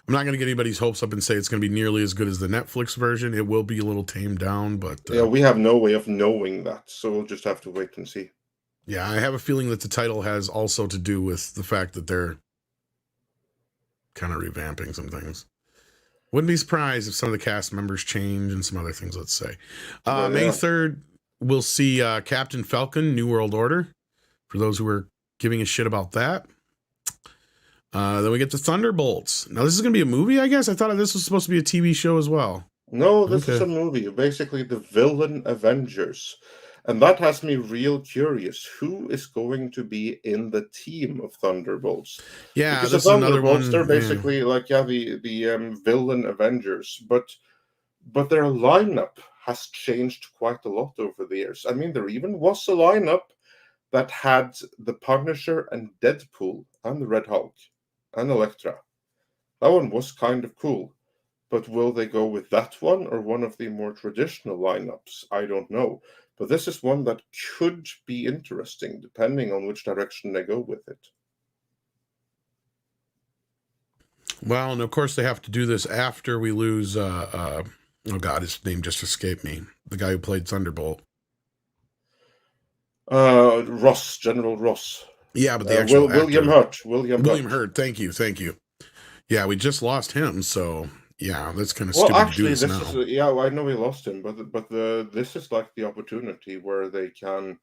get anybody's hopes up and say it's gonna be nearly as good as the Netflix version. It will be a little tamed down, but Yeah, we have no way of knowing that, so we'll just have to wait and see. Yeah, I have a feeling that the title has also to do with the fact that they're kind of revamping some things. Wouldn't be surprised if some of the cast members change and some other things, let's say. May 3rd, we'll see Captain Falcon, New World Order, for those who are giving a shit about that. Then we get the Thunderbolts. Now, this is going to be a movie, I guess? I thought this was supposed to be a TV show as well. No, this is a movie. Basically, the villain Avengers. And that has me real curious. Who is going to be in the team of Thunderbolts? Yeah, because this the is another Thunderbolts, one. They're basically like the villain Avengers, but their lineup has changed quite a lot over the years. I mean, there even was a lineup that had the Punisher and Deadpool and the Red Hulk and Elektra. That one was kind of cool. But will they go with that one or one of the more traditional lineups? I don't know. But this is one that could be interesting, depending on which direction they go with it. Well, and of course they have to do this after we lose, oh God, his name just escaped me. The guy who played Thunderbolt. Ross, General Ross. Yeah, but the actual William actor. William Hurt. Thank you. Yeah, we just lost him, so yeah, that's kind of stupid actually, to do this now. Yeah, I know we lost him, but this is like the opportunity where they can,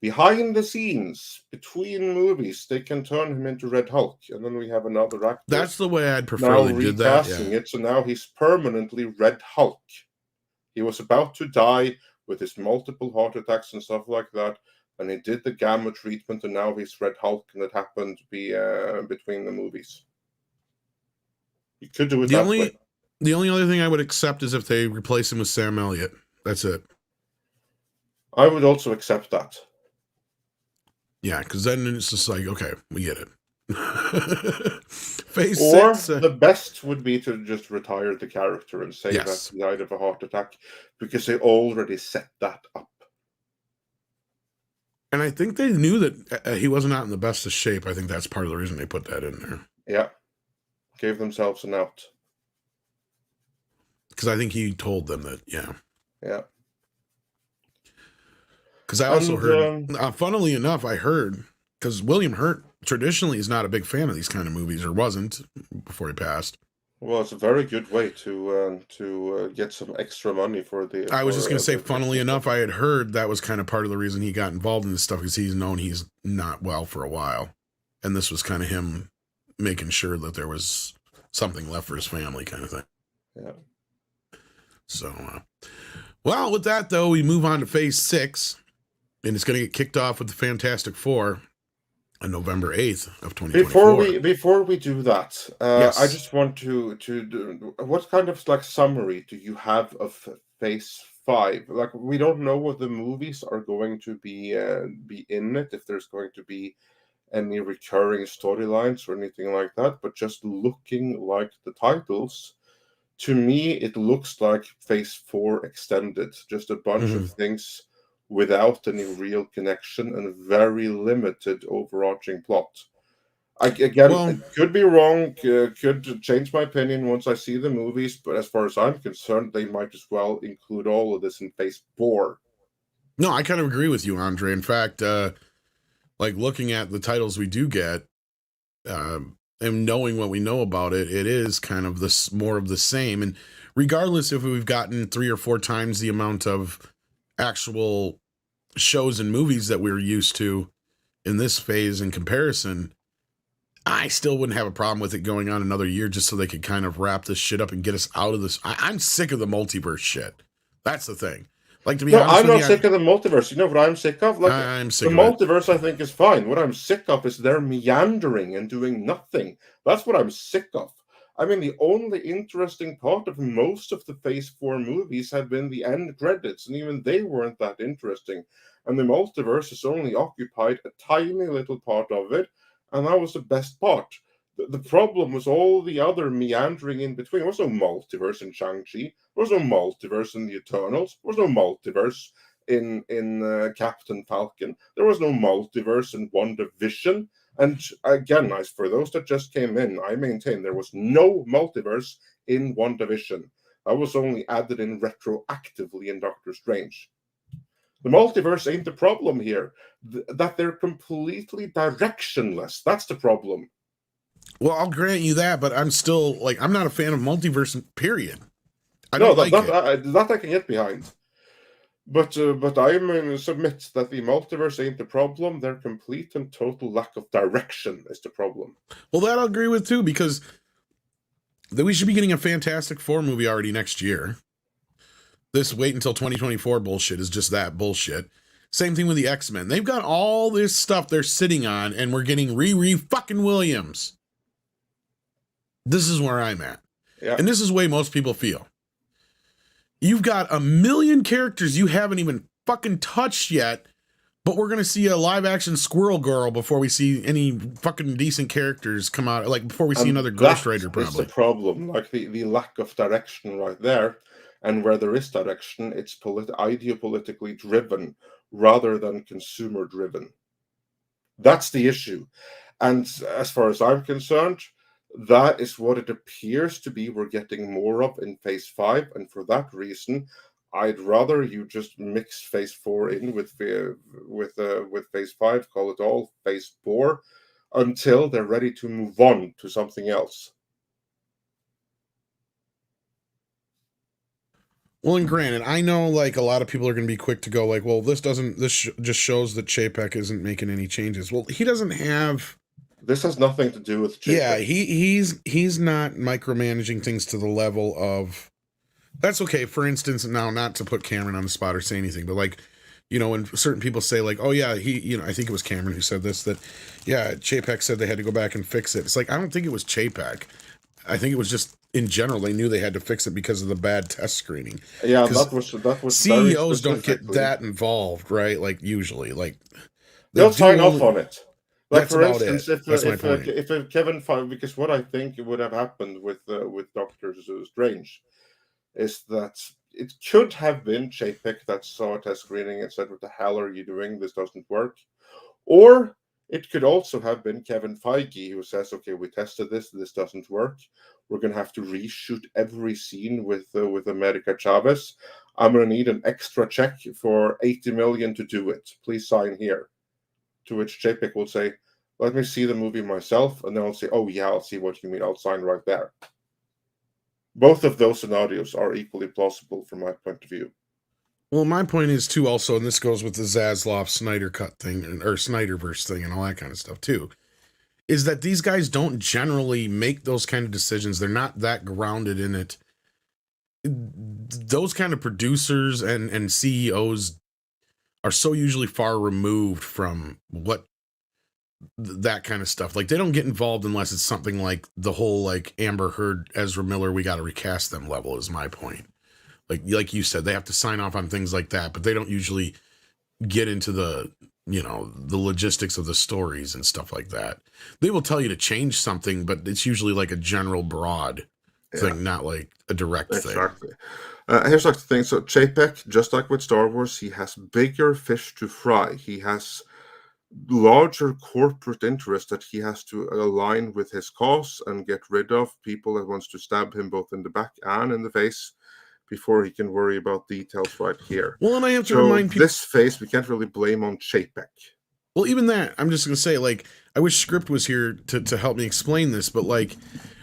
behind the scenes, between movies, they can turn him into Red Hulk, and then we have another actor. That's the way I'd prefer they did that. Recasting it, so now he's permanently Red Hulk. He was about to die with his multiple heart attacks and stuff like that, and he did the gamma treatment, and now he's Red Hulk, and it happened to be between the movies. You could do it that way. The only other thing I would accept is if they replace him with Sam Elliott. That's it. I would also accept that. Yeah, because then it's just like, okay, we get it. Phase or 6. The best would be to just retire the character and say Yes. that he died of a heart attack, because they already set that up. And I think they knew that he wasn't out in the best of shape. I think that's part of the reason they put that in there. Yeah. Gave themselves an out. Because I think he told them that, yeah. Yeah. Because I also heard, funnily enough, I heard, because William Hurt traditionally is not a big fan of these kind of movies, or wasn't before he passed. Well, it's a very good way to get some extra money for the. I was just going to say, funnily enough, I had heard that was kind of part of the reason he got involved in this stuff, because he's known he's not well for a while. And this was kind of him making sure that there was something left for his family, kind of thing. Yeah. So, well, with that, though, we move on to Phase 6. And it's going to get kicked off with the Fantastic Four on November 8th of 2024. Before we do that, yes. I just want to do, what kind of like summary do you have of Phase 5? Like, we don't know what the movies are going to be in it, if there's going to be any recurring storylines or anything like that, but just looking like the titles, to me, it looks like Phase 4 extended, just a bunch of things without any real connection and very limited overarching plot. It could be wrong, could change my opinion once I see the movies, but as far as I'm concerned, they might as well include all of this in Phase 4. No, I kind of agree with you, Andre. In fact, like looking at the titles we do get, and knowing what we know about it, it is kind of this more of the same. And regardless if we've gotten 3 or 4 times the amount of actual shows and movies that we're used to in this phase in comparison, I still wouldn't have a problem with it going on another year just so they could kind of wrap this shit up and get us out of this. I'm sick of the multiverse shit. That's the thing. Like, to be honest, I'm not sick of the multiverse. You know what I'm sick of? Like, I'm sick the of multiverse, I think, is fine. What I'm sick of is their meandering and doing nothing. That's what I'm sick of. I mean, the only interesting part of most of the Phase 4 movies have been the end credits, and even they weren't that interesting. And the multiverse has only occupied a tiny little part of it, and that was the best part. The problem was all the other meandering in between. There was no multiverse in Shang-Chi. There was no multiverse in the Eternals. There was no multiverse in Captain Falcon. There was no multiverse in WandaVision. And again, as for those that just came in, I maintain there was no multiverse in WandaVision. That was only added in retroactively in Doctor Strange. The multiverse ain't the problem here. That they're completely directionless. That's the problem. Well, I'll grant you that, but I'm still, like, I'm not a fan of multiverse, period. That I can get behind. But I submit that the multiverse ain't the problem. Their complete and total lack of direction is the problem. Well, that I'll agree with too, because we should be getting a Fantastic Four movie already next year. This wait until 2024 bullshit is just that bullshit. Same thing with the X-Men. They've got all this stuff they're sitting on, and we're getting Riri fucking Williams. This is where I'm at. Yeah. And this is the way most people feel. You've got a million characters you haven't even fucking touched yet, but we're going to see a live-action Squirrel Girl before we see any fucking decent characters come out, like before we see another Ghost Rider, probably. That's the problem, like the lack of direction right there. And where there is direction, it's ideopolitically driven rather than consumer driven. That's the issue. And as far as I'm concerned, that is what it appears to be we're getting more of in Phase 5, and for that reason, I'd rather you just mix Phase 4 in with Phase 5, call it all Phase 4, until they're ready to move on to something else. Well, and granted, I know like a lot of people are going to be quick to go like, well, this just shows that Chapek isn't making any changes. Well, he doesn't have... This has nothing to do with Chapek. Yeah, he's not micromanaging things to the level of... That's okay. For instance, now, not to put Cameron on the spot or say anything, but like, you know, when certain people say like, oh yeah, I think it was Cameron who said this, that, yeah, Chapek said they had to go back and fix it. It's like, I don't think it was Chapek. I think it was just, in general, they knew they had to fix it because of the bad test screening. Yeah, that was CEOs don't get that involved, right? Like, usually. Like, they'll sign off on it. Like, that's for about instance, if Kevin Feige, because what I think would have happened with Doctor Strange is that it could have been Chapek that saw a test screening and said, what the hell are you doing? This doesn't work. Or it could also have been Kevin Feige who says, okay, we tested this doesn't work. We're going to have to reshoot every scene with America Chavez. I'm going to need an extra check for $80 million to do it. Please sign here. To which Chapek will say, let me see the movie myself. And then I'll say, oh yeah, I'll see what you mean. I'll sign right there. Both of those scenarios are equally plausible from my point of view. Well, my point is too also, and this goes with the Zaslav Snyder Cut thing, or Snyderverse thing and all that kind of stuff too, is that these guys don't generally make those kind of decisions. They're not that grounded in it. Those kind of producers and CEOs are so usually far removed from what that kind of stuff. Like, they don't get involved unless it's something like the whole, like, Amber Heard, Ezra Miller, we got to recast them level is my point. Like you said, they have to sign off on things like that, but they don't usually get into the, you know, the logistics of the stories and stuff like that. They will tell you to change something, but it's usually like a general broad thing, not like a direct thing. Here's like the thing. So Chapek, just like with Star Wars, he has bigger fish to fry. He has larger corporate interests that he has to align with his cause and get rid of people that wants to stab him both in the back and in the face before he can worry about details right here. Well, and I have to remind people, this phase we can't really blame on Chapek. Well, even that, I'm just going to say, like, I wish Script was here to help me explain this, but, like,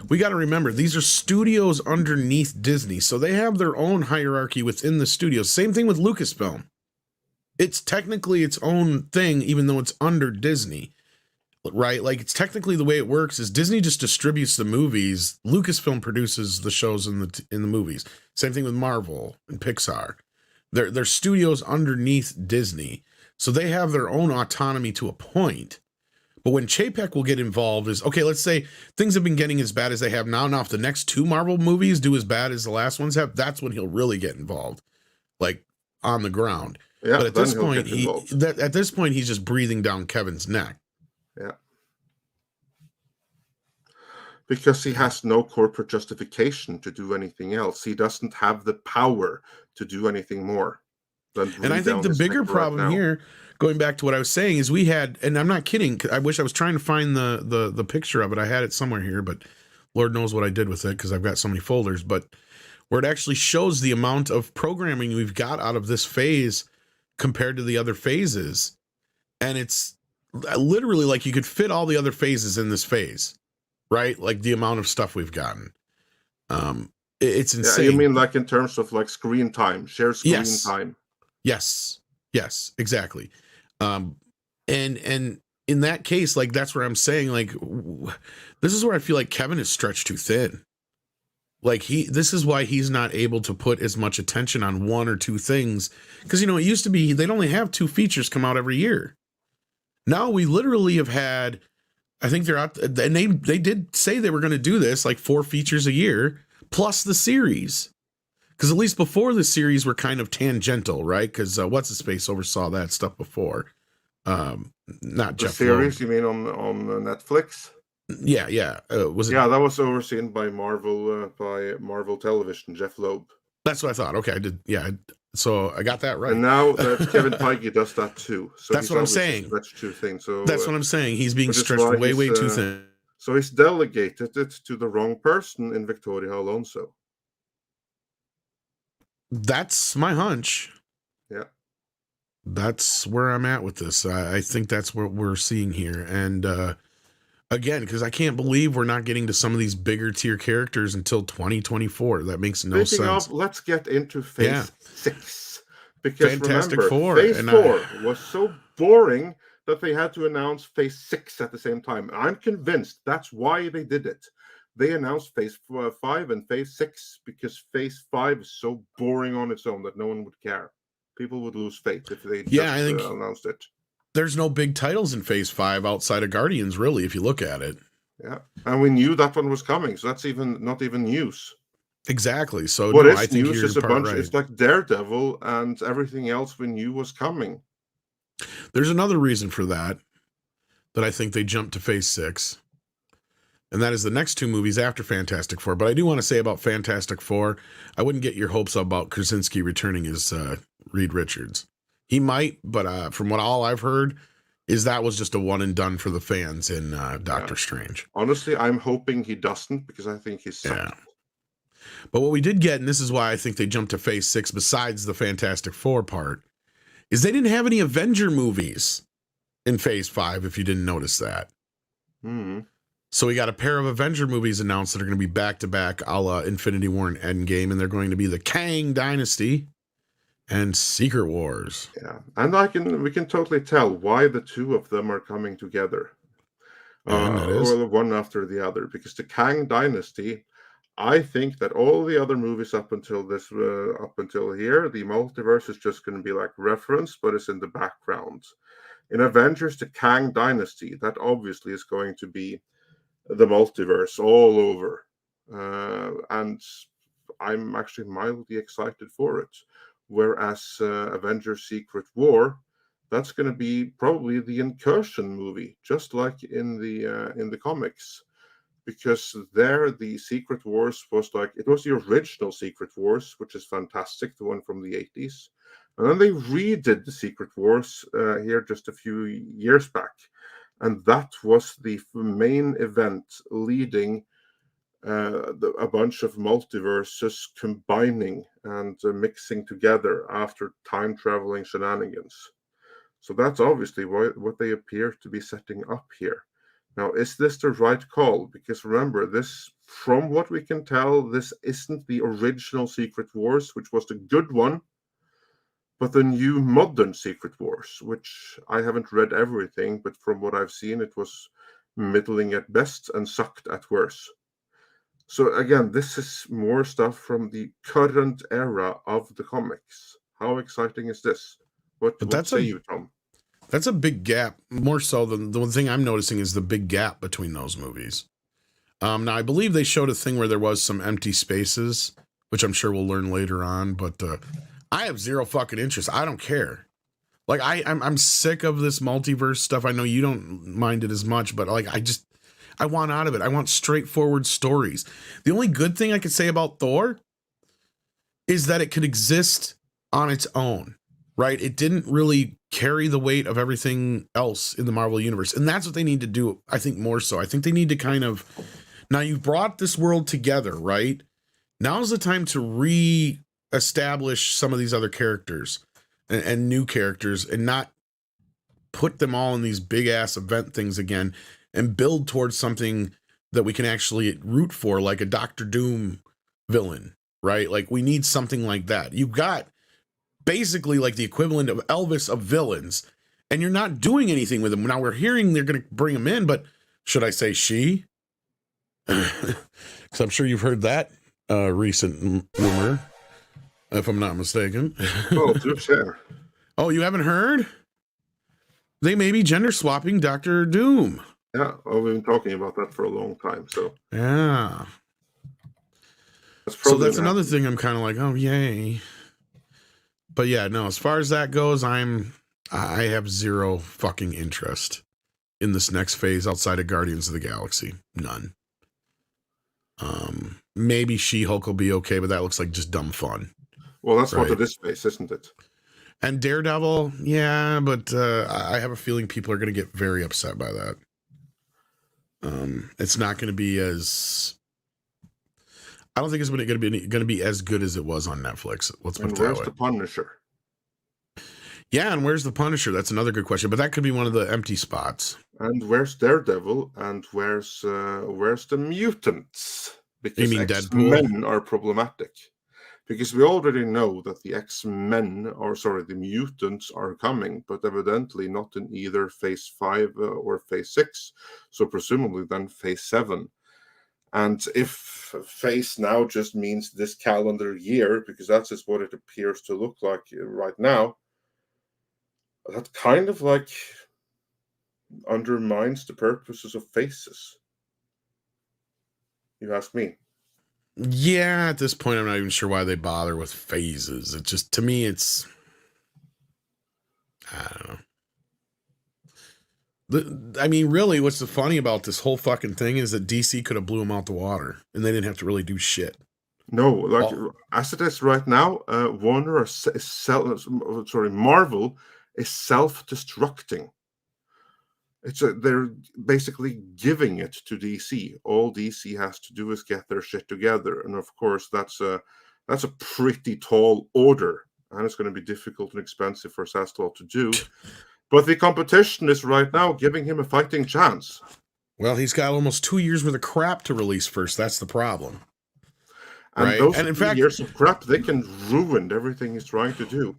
we got to remember, these are studios underneath Disney, so they have their own hierarchy within the studios. Same thing with Lucasfilm. It's technically its own thing, even though it's under Disney, right? Like, it's technically the way it works is Disney just distributes the movies. Lucasfilm produces the shows in the movies. Same thing with Marvel and Pixar. They're studios underneath Disney. So they have their own autonomy to a point. But when Chapek will get involved is, okay, let's say things have been getting as bad as they have now. Now, if the next two Marvel movies do as bad as the last ones have, that's when he'll really get involved, like on the ground. Yeah, but at this point, he's just breathing down Kevin's neck. Yeah. Because he has no corporate justification to do anything else. He doesn't have the power to do anything more. And I think the bigger problem here going back to what I was saying is we had, and I'm not kidding. I wish I was trying to find the picture of it. I had it somewhere here, but Lord knows what I did with it because I've got so many folders. But where it actually shows the amount of programming we've got out of this phase compared to the other phases, and it's literally like you could fit all the other phases in this phase, right? Like the amount of stuff we've gotten. It's insane. Yeah, you mean like in terms of like screen time, shared screen time? Yes, exactly. And in that case, like that's where I'm saying, like, this is where I feel like Kevin is stretched too thin. Like this is why he's not able to put as much attention on one or two things. Because, it used to be they'd only have 2 features come out every year. Now we literally have had, I think they're out, and they did say they were going to do this, like 4 features a year, plus the series. Because at least before the series were kind of tangential, right? Because What's-His-Face oversaw that stuff before. Not the Jeff series, Loeb. you mean on Netflix? Yeah. Was it? Yeah, that was overseen by Marvel Television, Jeff Loeb. That's what I thought. Okay, I did. Yeah, so I got that right. And now that Kevin Feige does that too. So that's what I'm saying. Stretched too thin. So that's what I'm saying. He's being stretched way too thin. So he's delegated it to the wrong person in Victoria Alonso. That's my hunch. Yeah. That's where I'm at with this. I think that's what we're seeing here. And again, because I can't believe we're not getting to some of these bigger tier characters until 2024. That makes no sense. Let's get into Phase 6. Because Fantastic remember, Four. Phase 4 was so boring that they had to announce Phase 6 at the same time. I'm convinced that's why they did it. They announced Phase 5 and Phase 6 because Phase 5 is so boring on its own that no one would care. People would lose faith if they announced it. There's no big titles in Phase 5 outside of Guardians, really, if you look at it. Yeah, and we knew that one was coming, so that's not even news. Exactly. So what is news is a bunch. Right. It's like Daredevil and everything else we knew was coming. There's another reason for that I think they jumped to Phase 6. And that is the next 2 movies after Fantastic Four. But I do want to say about Fantastic Four, I wouldn't get your hopes up about Krasinski returning as Reed Richards. He might, but from what all I've heard is that was just a one and done for the fans in Doctor Strange. Honestly, I'm hoping he doesn't because I think he's sucked. Yeah. But what we did get, and this is why I think they jumped to Phase 6 besides the Fantastic Four part, is they didn't have any Avenger movies in Phase 5, if you didn't notice that. Mm-hmm. So we got a pair of Avenger movies announced that are going to be back-to-back a la Infinity War and Endgame, and they're going to be the Kang Dynasty and Secret Wars. Yeah, and we can totally tell why the 2 of them are coming together. Or one after the other, because the Kang Dynasty, I think that all the other movies up until here, the multiverse is just going to be like reference, but it's in the background. In Avengers, the Kang Dynasty, that obviously is going to be the multiverse all over. And I'm actually mildly excited for it. Whereas Avengers Secret War, that's going to be probably the incursion movie, just like in the comics. Because there, the Secret Wars was it was the original Secret Wars, which is fantastic, the one from the 80s. And then they redid the Secret Wars here just a few years back. And that was the main event leading a bunch of multiverses combining and mixing together after time-traveling shenanigans. So that's obviously what they appear to be setting up here. Now, is this the right call? Because remember, this, from what we can tell, this isn't the original Secret Wars, which was the good one, but the new modern Secret Wars, which I haven't read everything, but from what I've seen, it was middling at best and sucked at worst. So again, this is more stuff from the current era of the comics. How exciting is this? What say you, Tom? That's a big gap. More so than the one thing I'm noticing is the big gap between those movies. Now, I believe they showed a thing where there was some empty spaces, which I'm sure we'll learn later on, but I have zero fucking interest. I don't care. Like, I'm sick of this multiverse stuff. I know you don't mind it as much, but like, I want out of it. I want straightforward stories. The only good thing I could say about Thor is that it could exist on its own. right? It didn't really carry the weight of everything else in the Marvel Universe. And that's what they need to do, I think, more so. I think they need to kind of, now you've brought this world together, right? Now's the time to re-establish some of these other characters and new characters and not put them all in these big-ass event things again and build towards something that we can actually root for, like a Doctor Doom villain, right? Like, we need something like that. You've got basically like the equivalent of Elvis of villains, and you're not doing anything with them. Now we're hearing they're going to bring him in, but should I say she? Because I'm sure you've heard that recent rumor, if I'm not mistaken. Oh, do share. Oh, you haven't heard? They may be gender swapping Dr. Doom. Yeah, we've been talking about that for a long time. So yeah, that's another thing. I'm kind of like, oh yay. But yeah, no, as far as that goes, I have zero fucking interest in this next phase outside of Guardians of the Galaxy. None. Maybe She-Hulk will be okay, but that looks like just dumb fun. Well, that's right? What it is, phase, isn't it? And Daredevil, yeah, but I have a feeling people are going to get very upset by that. It's not going to be as... I don't think it's going to be as good as it was on Netflix. Let's put it that way. Where's the Punisher? Yeah, and where's the Punisher? That's another good question, but that could be one of the empty spots. And where's Daredevil? And where's the mutants? Because you mean X-Men are problematic. Because we already know that the the mutants are coming, but evidently not in either phase 5 or phase 6. So presumably then phase 7. And if phase now just means this calendar year, because that's just what it appears to look like right now, that kind of like undermines the purposes of phases. You ask me. Yeah, at this point, I'm not even sure why they bother with phases. It just, to me, it's, I don't know. I mean, really, what's the funny about this whole fucking thing is that DC could have blew them out the water, and they didn't have to really do shit. No, as it is right now, Marvel is self-destructing. They're basically giving it to DC. All DC has to do is get their shit together, and of course, that's a pretty tall order, and it's going to be difficult and expensive for Zastrow to do. But the competition is right now giving him a fighting chance. Well, he's got almost 2 years worth of crap to release first. That's the problem. And right? Those 2 years of crap, they can ruin everything he's trying to do.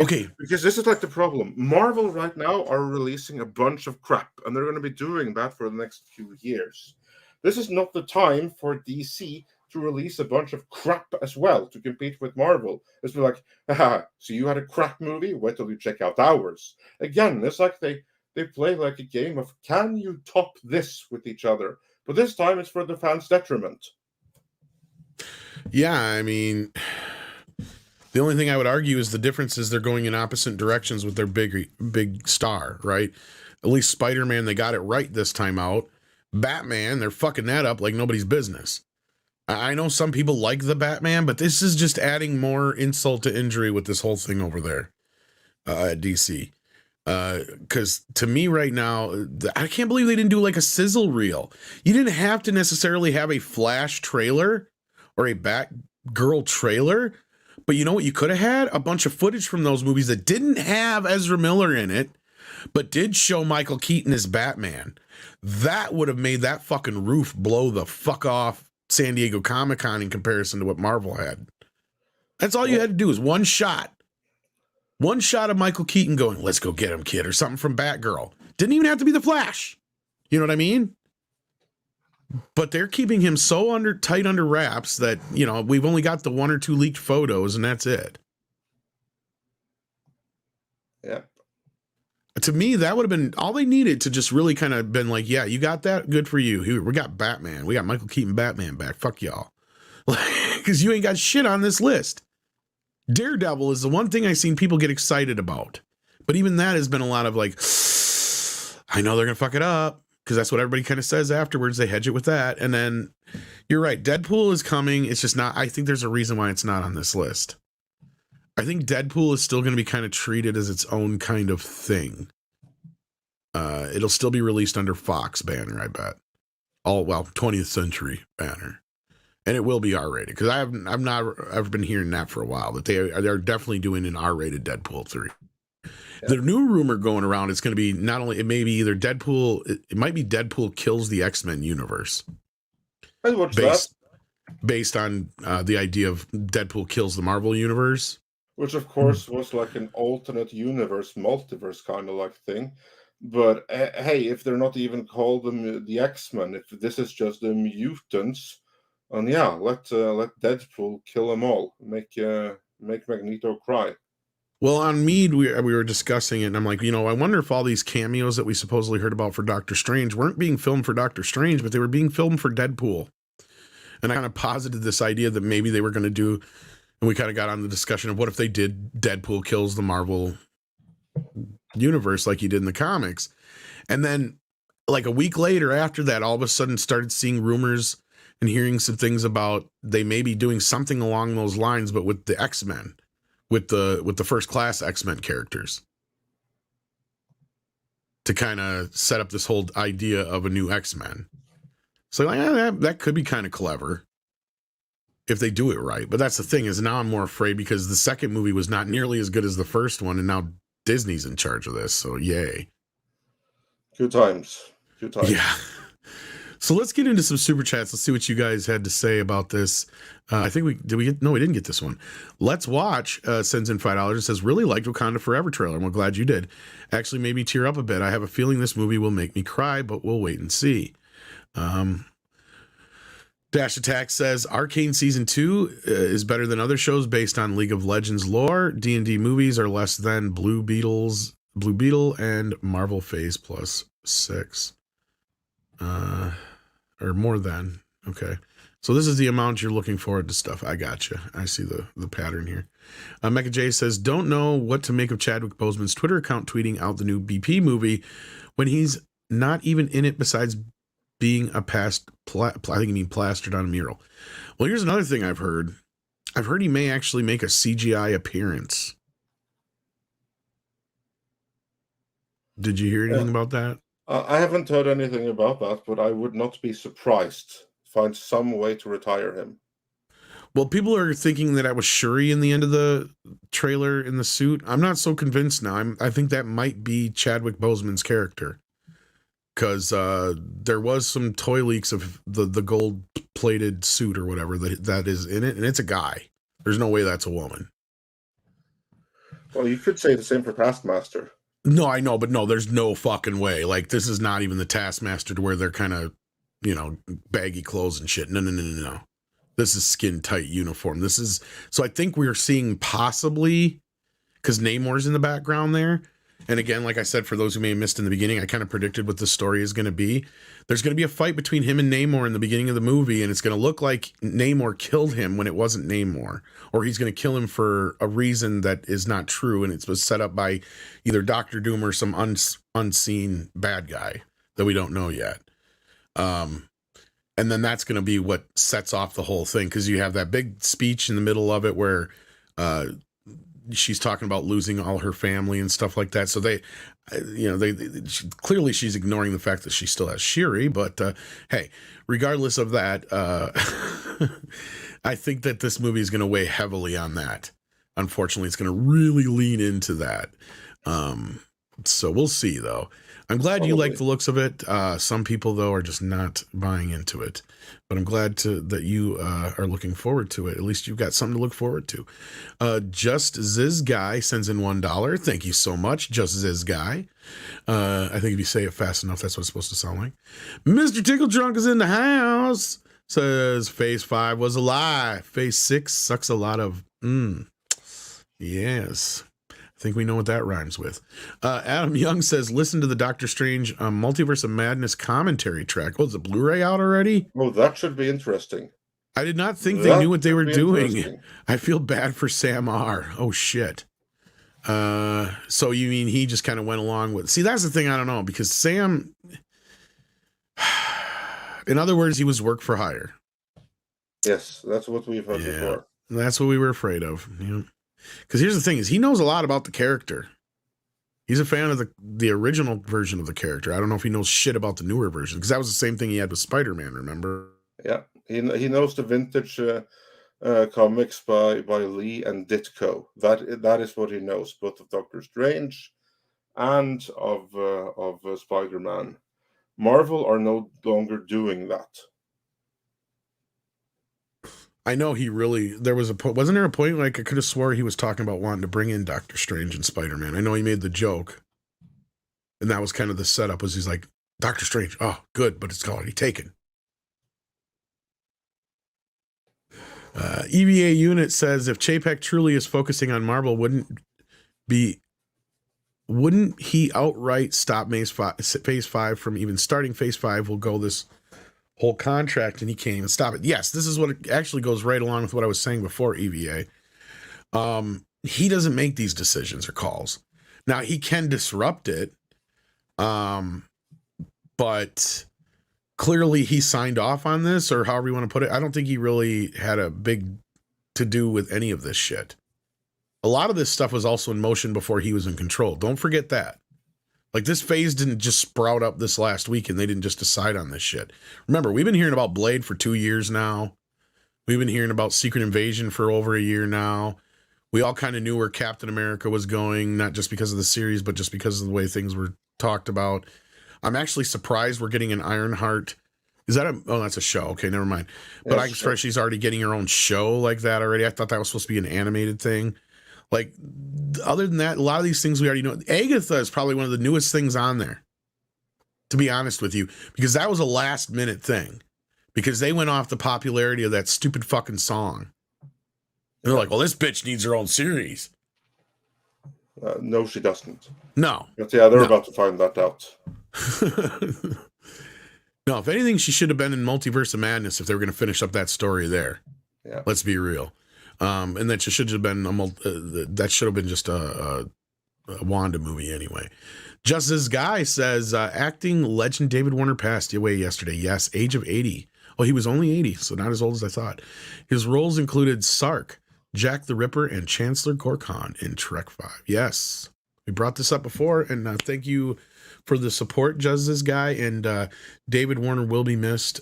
Okay. Because this is like the problem. Marvel right now are releasing a bunch of crap, and they're going to be doing that for the next few years. This is not the time for DC to release a bunch of crap as well to compete with Marvel. It's like, haha, so you had a crap movie? Wait till you check out ours. Again, it's like they play like a game of, can you top this with each other? But this time it's for the fans' detriment. Yeah, I mean, the only thing I would argue is the difference is they're going in opposite directions with their big star, right? At least Spider-Man, they got it right this time out. Batman, they're fucking that up like nobody's business. I know some people like the Batman, but this is just adding more insult to injury with this whole thing over there at DC. Because to me right now, I can't believe they didn't do like a sizzle reel. You didn't have to necessarily have a Flash trailer or a Batgirl trailer, but you know what you could have had? A bunch of footage from those movies that didn't have Ezra Miller in it, but did show Michael Keaton as Batman. That would have made that fucking roof blow the fuck off San Diego Comic-Con in comparison to what Marvel had. That's all you had to do is one shot of Michael Keaton going, let's go get him, kid, or something from Batgirl. Didn't even have to be the Flash. You know what I mean? But they're keeping him so tight under wraps that, you know, we've only got the 1 or 2 leaked photos and that's it. Yeah. To me, that would have been all they needed to just really kind of been like, yeah, you got that? Good for you. Here, we got Batman. We got Michael Keaton Batman back. Fuck y'all. Because you ain't got shit on this list. Daredevil is the one thing I've seen people get excited about. But even that has been a lot of like, I know they're going to fuck it up. Because that's what everybody kind of says afterwards. They hedge it with that. And then you're right. Deadpool is coming. It's just not. I think there's a reason why it's not on this list. I think Deadpool is still going to be kind of treated as its own kind of thing. It'll still be released under Fox banner, I bet. 20th Century banner. And it will be R-rated, because I've not ever been hearing that for a while, that they're definitely doing an R-rated Deadpool 3. Yeah. The new rumor going around is going to be not only, it may be either Deadpool, it might be Deadpool kills the X-Men universe. I'd watch based on the idea of Deadpool kills the Marvel universe. Which, of course, was like an alternate universe, multiverse kind of like thing. But hey, if they're not even called the X-Men, if this is just the mutants, and yeah, let Deadpool kill them all, make Magneto cry. Well, on Mead, we were discussing it, and I'm like, I wonder if all these cameos that we supposedly heard about for Doctor Strange weren't being filmed for Doctor Strange, but they were being filmed for Deadpool. And I kind of posited this idea that maybe they were going to do, and we kind of got on the discussion of what if they did Deadpool kills the Marvel universe like he did in the comics. And then like a week later after that, all of a sudden started seeing rumors and hearing some things about they may be doing something along those lines, but with the X-Men, with the first class X-Men characters, to kind of set up this whole idea of a new X-Men. So that could be kind of clever if they do it right. But that's the thing, is now I'm more afraid, because the second movie was not nearly as good as the first one, and now Disney's in charge of this. So yay. Good times. Yeah. So let's get into some super chats. Let's see what you guys had to say about this. I think we didn't get this one. Let's Watch sends in $5 and says, really liked Wakanda Forever trailer, and we're glad you did. Actually made me tear up a bit. I have a feeling this movie will make me cry, but we'll wait and see. Dash Attack says, Arcane Season 2 is better than other shows based on League of Legends lore. D&D movies are less than Blue Beetle and Marvel Phase plus 6. Or more than. Okay. So this is the amount you're looking forward to stuff. I gotcha. I see the pattern here. Mecha J says, don't know what to make of Chadwick Boseman's Twitter account tweeting out the new BP movie when he's not even in it, besides being a I think you mean plastered on a mural. Well, here's another thing I've heard. I've heard he may actually make a CGI appearance. Did you hear anything about that? I haven't heard anything about that, but I would not be surprised. Find some way to retire him. Well, people are thinking that I was Shuri in the end of the trailer in the suit. I'm not so convinced now. I think that might be Chadwick Boseman's character, because there was some toy leaks of the gold-plated suit or whatever that is in it, and it's a guy. There's no way that's a woman. Well, you could say the same for Taskmaster. No, I know, but no, there's no fucking way. Like, this is not even the Taskmaster to where they're kind of, baggy clothes and shit. No. This is skin-tight uniform. So I think we're seeing possibly, because Namor's in the background there. And again, like I said, for those who may have missed in the beginning, I kind of predicted what the story is going to be. There's going to be a fight between him and Namor in the beginning of the movie, and it's going to look like Namor killed him when it wasn't Namor, or he's going to kill him for a reason that is not true, and it was set up by either Doctor Doom or some unseen bad guy that we don't know yet. And then that's going to be what sets off the whole thing, because you have that big speech in the middle of it where she's talking about losing all her family and stuff like that. So clearly she's ignoring the fact that she still has Shuri, but hey, regardless of that, I think that this movie is going to weigh heavily on that. Unfortunately, it's going to really lean into that. So we'll see, though. I'm glad you like the looks of it. Some people, though, are just not buying into it. But I'm glad that you are looking forward to it. At least you've got something to look forward to. Just Ziz Guy sends in $1. Thank you so much, Just Ziz Guy. I think if you say it fast enough, that's what it's supposed to sound like. Mr. Tickle Drunk is in the house. Says Phase 5 was a lie. Phase 6 sucks a lot of... Yes. I think we know what that rhymes with. Adam Young says, listen to the Doctor Strange Multiverse of Madness commentary track. Oh, is the Blu-ray out already? Oh, that should be interesting. I did not think they knew what they were doing. I feel bad for Sam R. Oh, shit. So you mean he just kind of went along with... See, that's the thing I don't know, because Sam... In other words, he was work for hire. Yes, that's what we've heard before. That's what we were afraid of. Yeah. Because here's the thing: is he knows a lot about the character. He's a fan of the original version of the character. I don't know if he knows shit about the newer version, because that was the same thing he had with Spider-Man. Remember? Yeah, he knows the vintage comics by Lee and Ditko. That is what he knows, both of Doctor Strange and of Spider-Man. Marvel are no longer doing that. I know he really. There was wasn't there a point like I could have swore he was talking about wanting to bring in Doctor Strange and Spider-Man. I know he made the joke, and that was kind of the setup. Was he's like, Doctor Strange? Oh, good, but it's already taken. EVA Unit says if Chapek truly is focusing on Marvel, wouldn't he outright stop Phase 5 from even starting Phase 5? Will go this whole contract and he can't even stop it. Yes, this is what it actually goes right along with what I was saying before, EVA. He doesn't make these decisions or calls. Now he can disrupt it, but clearly he signed off on this, or however you want to put it. I don't think he really had a big to do with any of this shit. A lot of this stuff was also in motion before he was in control. Don't forget that. Like, this phase didn't just sprout up this last week and they didn't just decide on this shit. Remember, we've been hearing about Blade for 2 years now. We've been hearing about Secret Invasion for over a year now. We all kind of knew where Captain America was going, not just because of the series, but just because of the way things were talked about. I'm actually surprised we're getting an Ironheart. Is that that's a show. Okay, never mind. But I'm surprised she's already getting her own show like that already. I thought that was supposed to be an animated thing. Like, other than that, a lot of these things we already know. Agatha is probably one of the newest things on there, to be honest with you, because that was a last minute thing, because they went off the popularity of that stupid fucking song. And they're like, well, this bitch needs her own series. No, she doesn't. No. But yeah, they're about to find that out. No, if anything, she should have been in Multiverse of Madness if they were going to finish up that story there. Yeah. Let's be real. And that should have been that should have been just a Wanda movie anyway. Just This Guy says acting legend David Warner passed away yesterday. Yes, age of 80. Oh, he was only 80, so not as old as I thought. His roles included Sark, Jack the Ripper, and Chancellor Gorkon in Trek 5. Yes, we brought this up before, and thank you for the support, Just This Guy. And David Warner will be missed.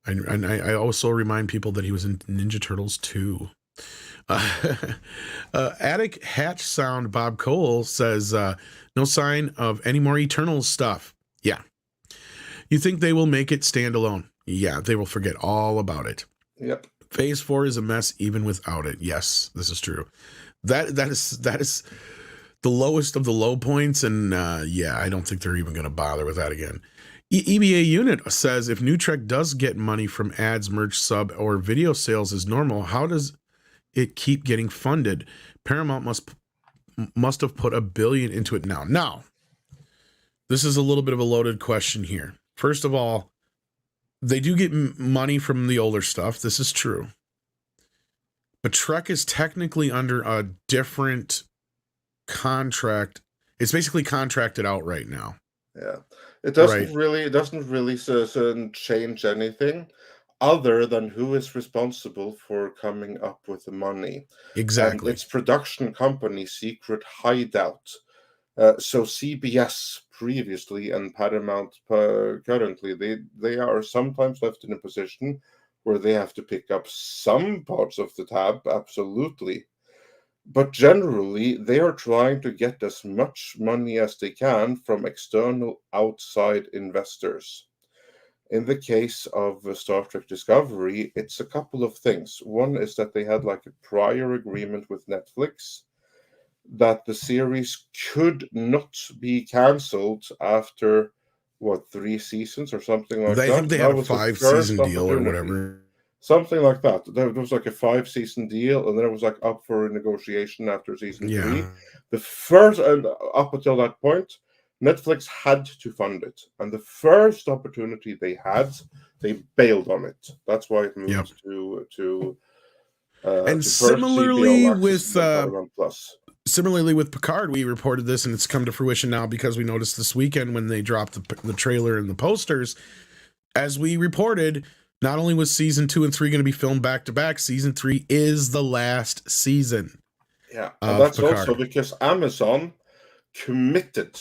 I also remind people that he was in Ninja Turtles 2. Attic Hatch Sound Bob Cole says, no sign of any more Eternals stuff. Yeah. You think they will make it standalone? Yeah, they will forget all about it. Yep. Phase 4 is a mess even without it. Yes, this is true. That is the lowest of the low points, and yeah, I don't think they're even going to bother with that again. EBA Unit says if New Trek does get money from ads, merch, sub, or video sales as normal, how does it keep getting funded? Paramount must have put $1 billion into it now. Now, this is a little bit of a loaded question here. First of all, they do get money from the older stuff. This is true. But Trek is technically under a different contract. It's basically contracted out right now. Yeah. It doesn't really change anything other than who is responsible for coming up with the money. Exactly. And it's production company Secret Hideout. So CBS previously and Paramount currently, they are sometimes left in a position where they have to pick up some parts of the tab, absolutely. But generally, they are trying to get as much money as they can from external outside investors. In the case of Star Trek Discovery, it's a couple of things. One is that they had like a prior agreement with Netflix that the series could not be cancelled after, 3 seasons or something like that? I think they had a 5-season deal or whatever. Something like that. There was like a 5-season deal, and then it was like up for negotiation after season 3. The first, and up until that point, Netflix had to fund it. And the first opportunity they had, they bailed on it. That's why it moved to and similarly with Similarly with Picard, we reported this, and it's come to fruition now because we noticed this weekend when they dropped the trailer and the posters. As we reported, not only was season 2 and 3 going to be filmed back to back, season 3 is the last season. Yeah, and that's Picard. Also because Amazon committed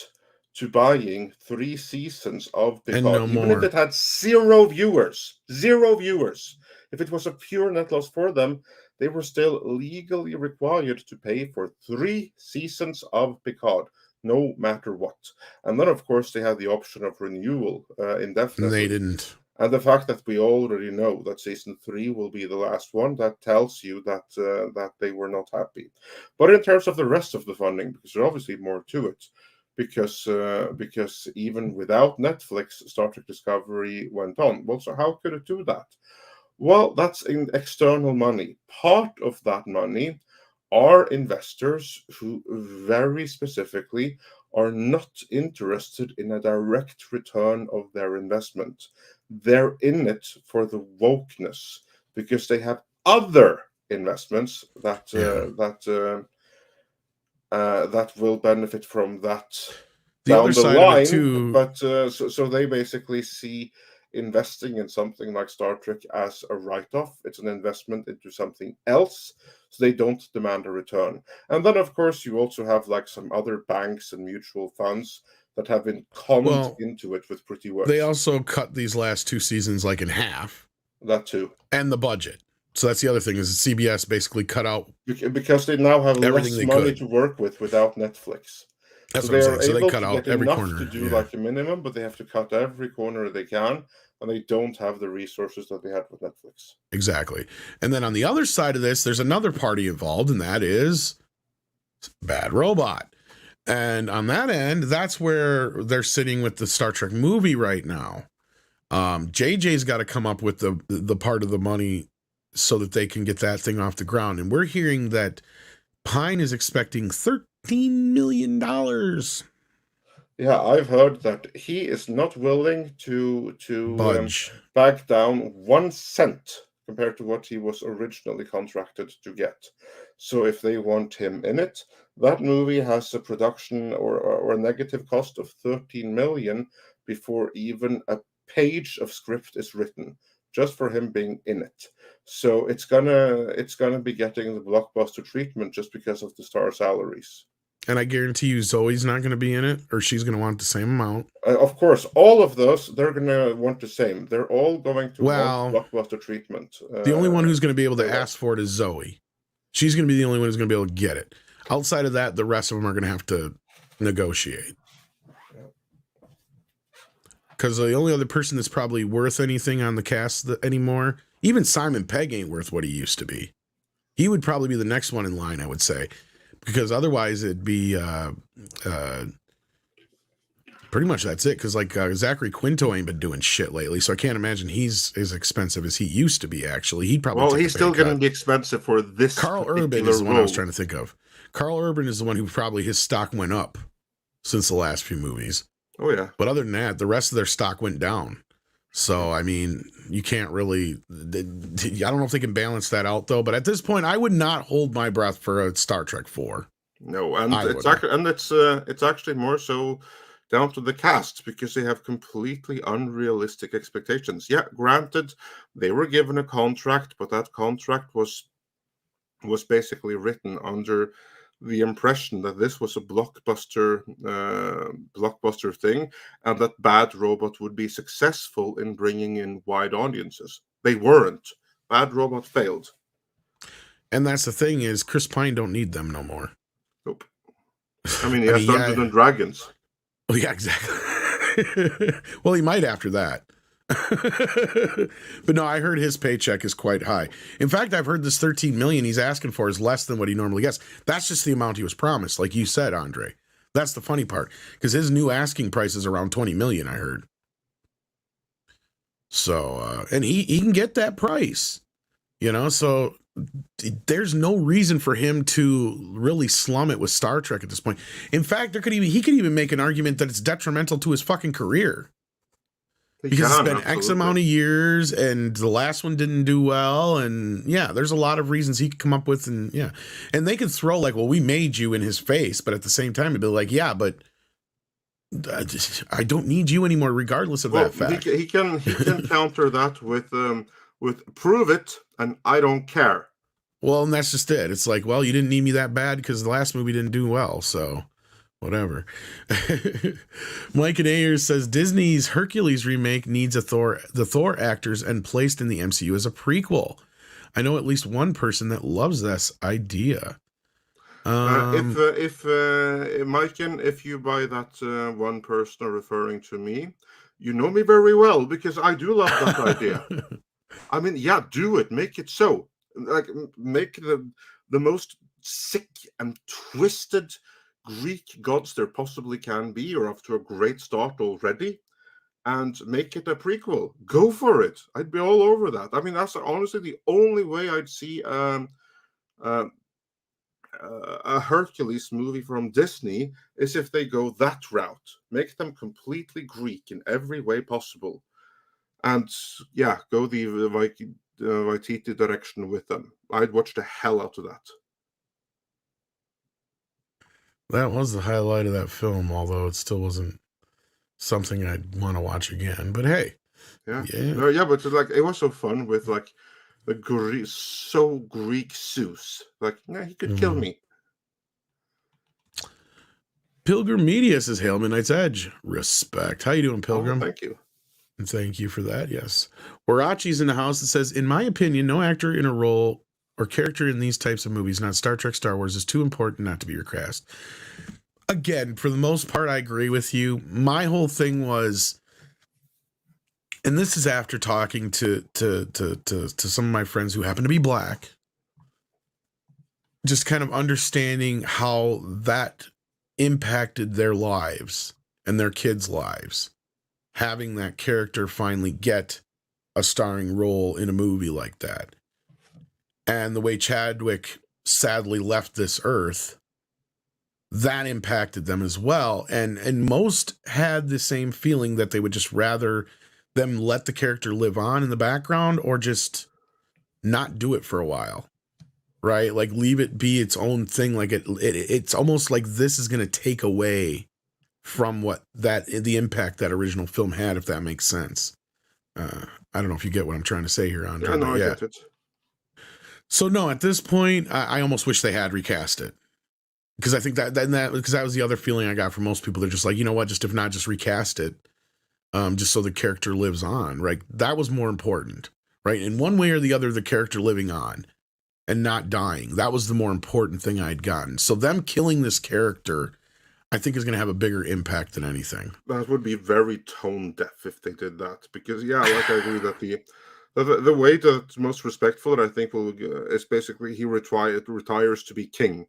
to buying 3 seasons of Picard, no even more. if it had 0 viewers. 0 viewers. If it was a pure net loss for them, they were still legally required to pay for 3 seasons of Picard, no matter what. And then, of course, they had the option of renewal indefinitely. They didn't. And the fact that we already know that season 3 will be the last one, that tells you that that they were not happy. But in terms of the rest of the funding, because there's obviously more to it, because even without Netflix, Star Trek Discovery went on. Well, so how could it do that? Well, that's in external money. Part of that money are investors who very specifically are not interested in a direct return of their investment. They're in it for the wokeness because they have other investments that that will benefit from that down the line. Too. But so they basically see investing in something like Star Trek as a write-off. It's an investment into something else, so they don't demand a return. And then, of course, you also have like some other banks and mutual funds that have been conned into it with pretty words. They also cut these last 2 seasons like in half. That too. And the budget. So that's the other thing, is CBS basically cut out because they now have less money to work with without Netflix. That's what I'm saying. So they cut out every corner. To do like a minimum, but they have to cut every corner they can, and they don't have the resources that they had with Netflix. Exactly. And then on the other side of this, there's another party involved, and that is Bad Robot. And on that end, that's where they're sitting with the Star Trek movie right now. JJ's got to come up with the part of the money so that they can get that thing off the ground. And we're hearing that Pine is expecting $13 million. Yeah, I've heard that he is not willing to budge, back down 1 cent compared to what he was originally contracted to get. So if they want him in it, that movie has a production or a negative cost of 13 million before even a page of script is written, just for him being in it. So it's gonna be getting the blockbuster treatment just because of the star salaries. And I guarantee you Zoe's not going to be in it, or she's going to want the same amount. Of course, all of those, they're going to want the same. They're all going to want blockbuster treatment. The only one who's going to be able to ask for it is Zoe. She's going to be the only one who's going to be able to get it. Outside of that, the rest of them are going to have to negotiate. Because the only other person that's probably worth anything on the cast anymore, even Simon Pegg ain't worth what he used to be. He would probably be the next one in line, I would say. Because otherwise it'd be pretty much that's it. Because like Zachary Quinto ain't been doing shit lately, so I can't imagine he's as expensive as he used to be. Actually, he'd probably he's still going to be expensive for this. Carl Urban is the one I was trying to think of. Carl Urban is the one who probably his stock went up since the last few movies. Oh yeah, but other than that, the rest of their stock went down. So, I mean, you can't really, I don't know if they can balance that out though, but at this point I would not hold my breath for a Star Trek 4. No, and it's actually more so down to the cast because they have completely unrealistic expectations. Yeah, granted, they were given a contract, but that contract was basically written under the impression that this was a blockbuster thing, and that Bad Robot would be successful in bringing in wide audiences. They weren't. Bad Robot failed. And that's the thing is, Chris Pine don't need them no more. Nope. I mean, he has Dungeons and Dragons. Oh yeah, exactly. Well, he might after that. But no, I heard his paycheck is quite high. In fact, I've heard this 13 million he's asking for is less than what he normally gets. That's just the amount he was promised, like you said, Andre. That's the funny part, because his new asking price is around 20 million, I heard. So, and he can get that price, so there's no reason for him to really slum it with Star Trek at this point. In fact, he could even make an argument that it's detrimental to his fucking career. Because it's been X amount of years, and the last one didn't do well, and yeah, there's a lot of reasons he could come up with, and yeah, and they could throw like, well, we made you in his face, but at the same time, it'd be like, yeah, but I don't need you anymore, regardless of that fact. He can counter that with prove it, and I don't care. Well, and that's just it. It's like, well, you didn't need me that bad because the last movie didn't do well, so whatever. Mike and Ayers says Disney's Hercules remake needs the Thor actors and placed in the MCU as a prequel. I know at least one person that loves this idea. If Maiken, if you by that one person are referring to me, you know me very well because I do love that idea. I mean, yeah, do it, make it so. Like, make the most sick and twisted Greek gods there possibly can be. You're off to a great start already, and make it a prequel. Go for it. I'd be all over that. I mean, that's honestly the only way I'd see a Hercules movie from Disney is if they go that route. Make them completely Greek in every way possible. And yeah, go the Waititi direction with them. I'd watch the hell out of that. That was the highlight of that film, although it still wasn't something I'd want to watch again. But hey, yeah, no, yeah, but like it was so fun with like the Greek Zeus. Like, yeah, he could kill me. Pilgrim Media says, "Hail Midnight's Edge, respect." How you doing, Pilgrim? Oh, thank you. And thank you for that. Yes. Warachi's in the house that says, in my opinion, no actor in a role or character in these types of movies, not Star Trek, Star Wars, is too important not to be recast. Again, for the most part, I agree with you. My whole thing was, and this is after talking to some of my friends who happen to be black, just kind of understanding how that impacted their lives and their kids' lives. Having that character finally get a starring role in a movie like that. And the way Chadwick sadly left this earth, that impacted them as well. And most had the same feeling that they would just rather them let the character live on in the background or just not do it for a while. Right? Like leave it be its own thing. Like it's almost like this is going to take away from what the impact that original film had, if that makes sense. I don't know if you get what I'm trying to say here, Andre. Yeah, no, I get it. So no, at this point, I almost wish they had recast it. Because I think because that was the other feeling I got from most people. They're just like, you know what, just if not, just recast it. Just so the character lives on, right? That was more important, right? In one way or the other, the character living on and not dying. That was the more important thing I'd gotten. So them killing this character, I think, is going to have a bigger impact than anything. That would be very tone deaf if they did that. Because, yeah, like I agree that the way that's most respectful, I think, is basically he retires to be king.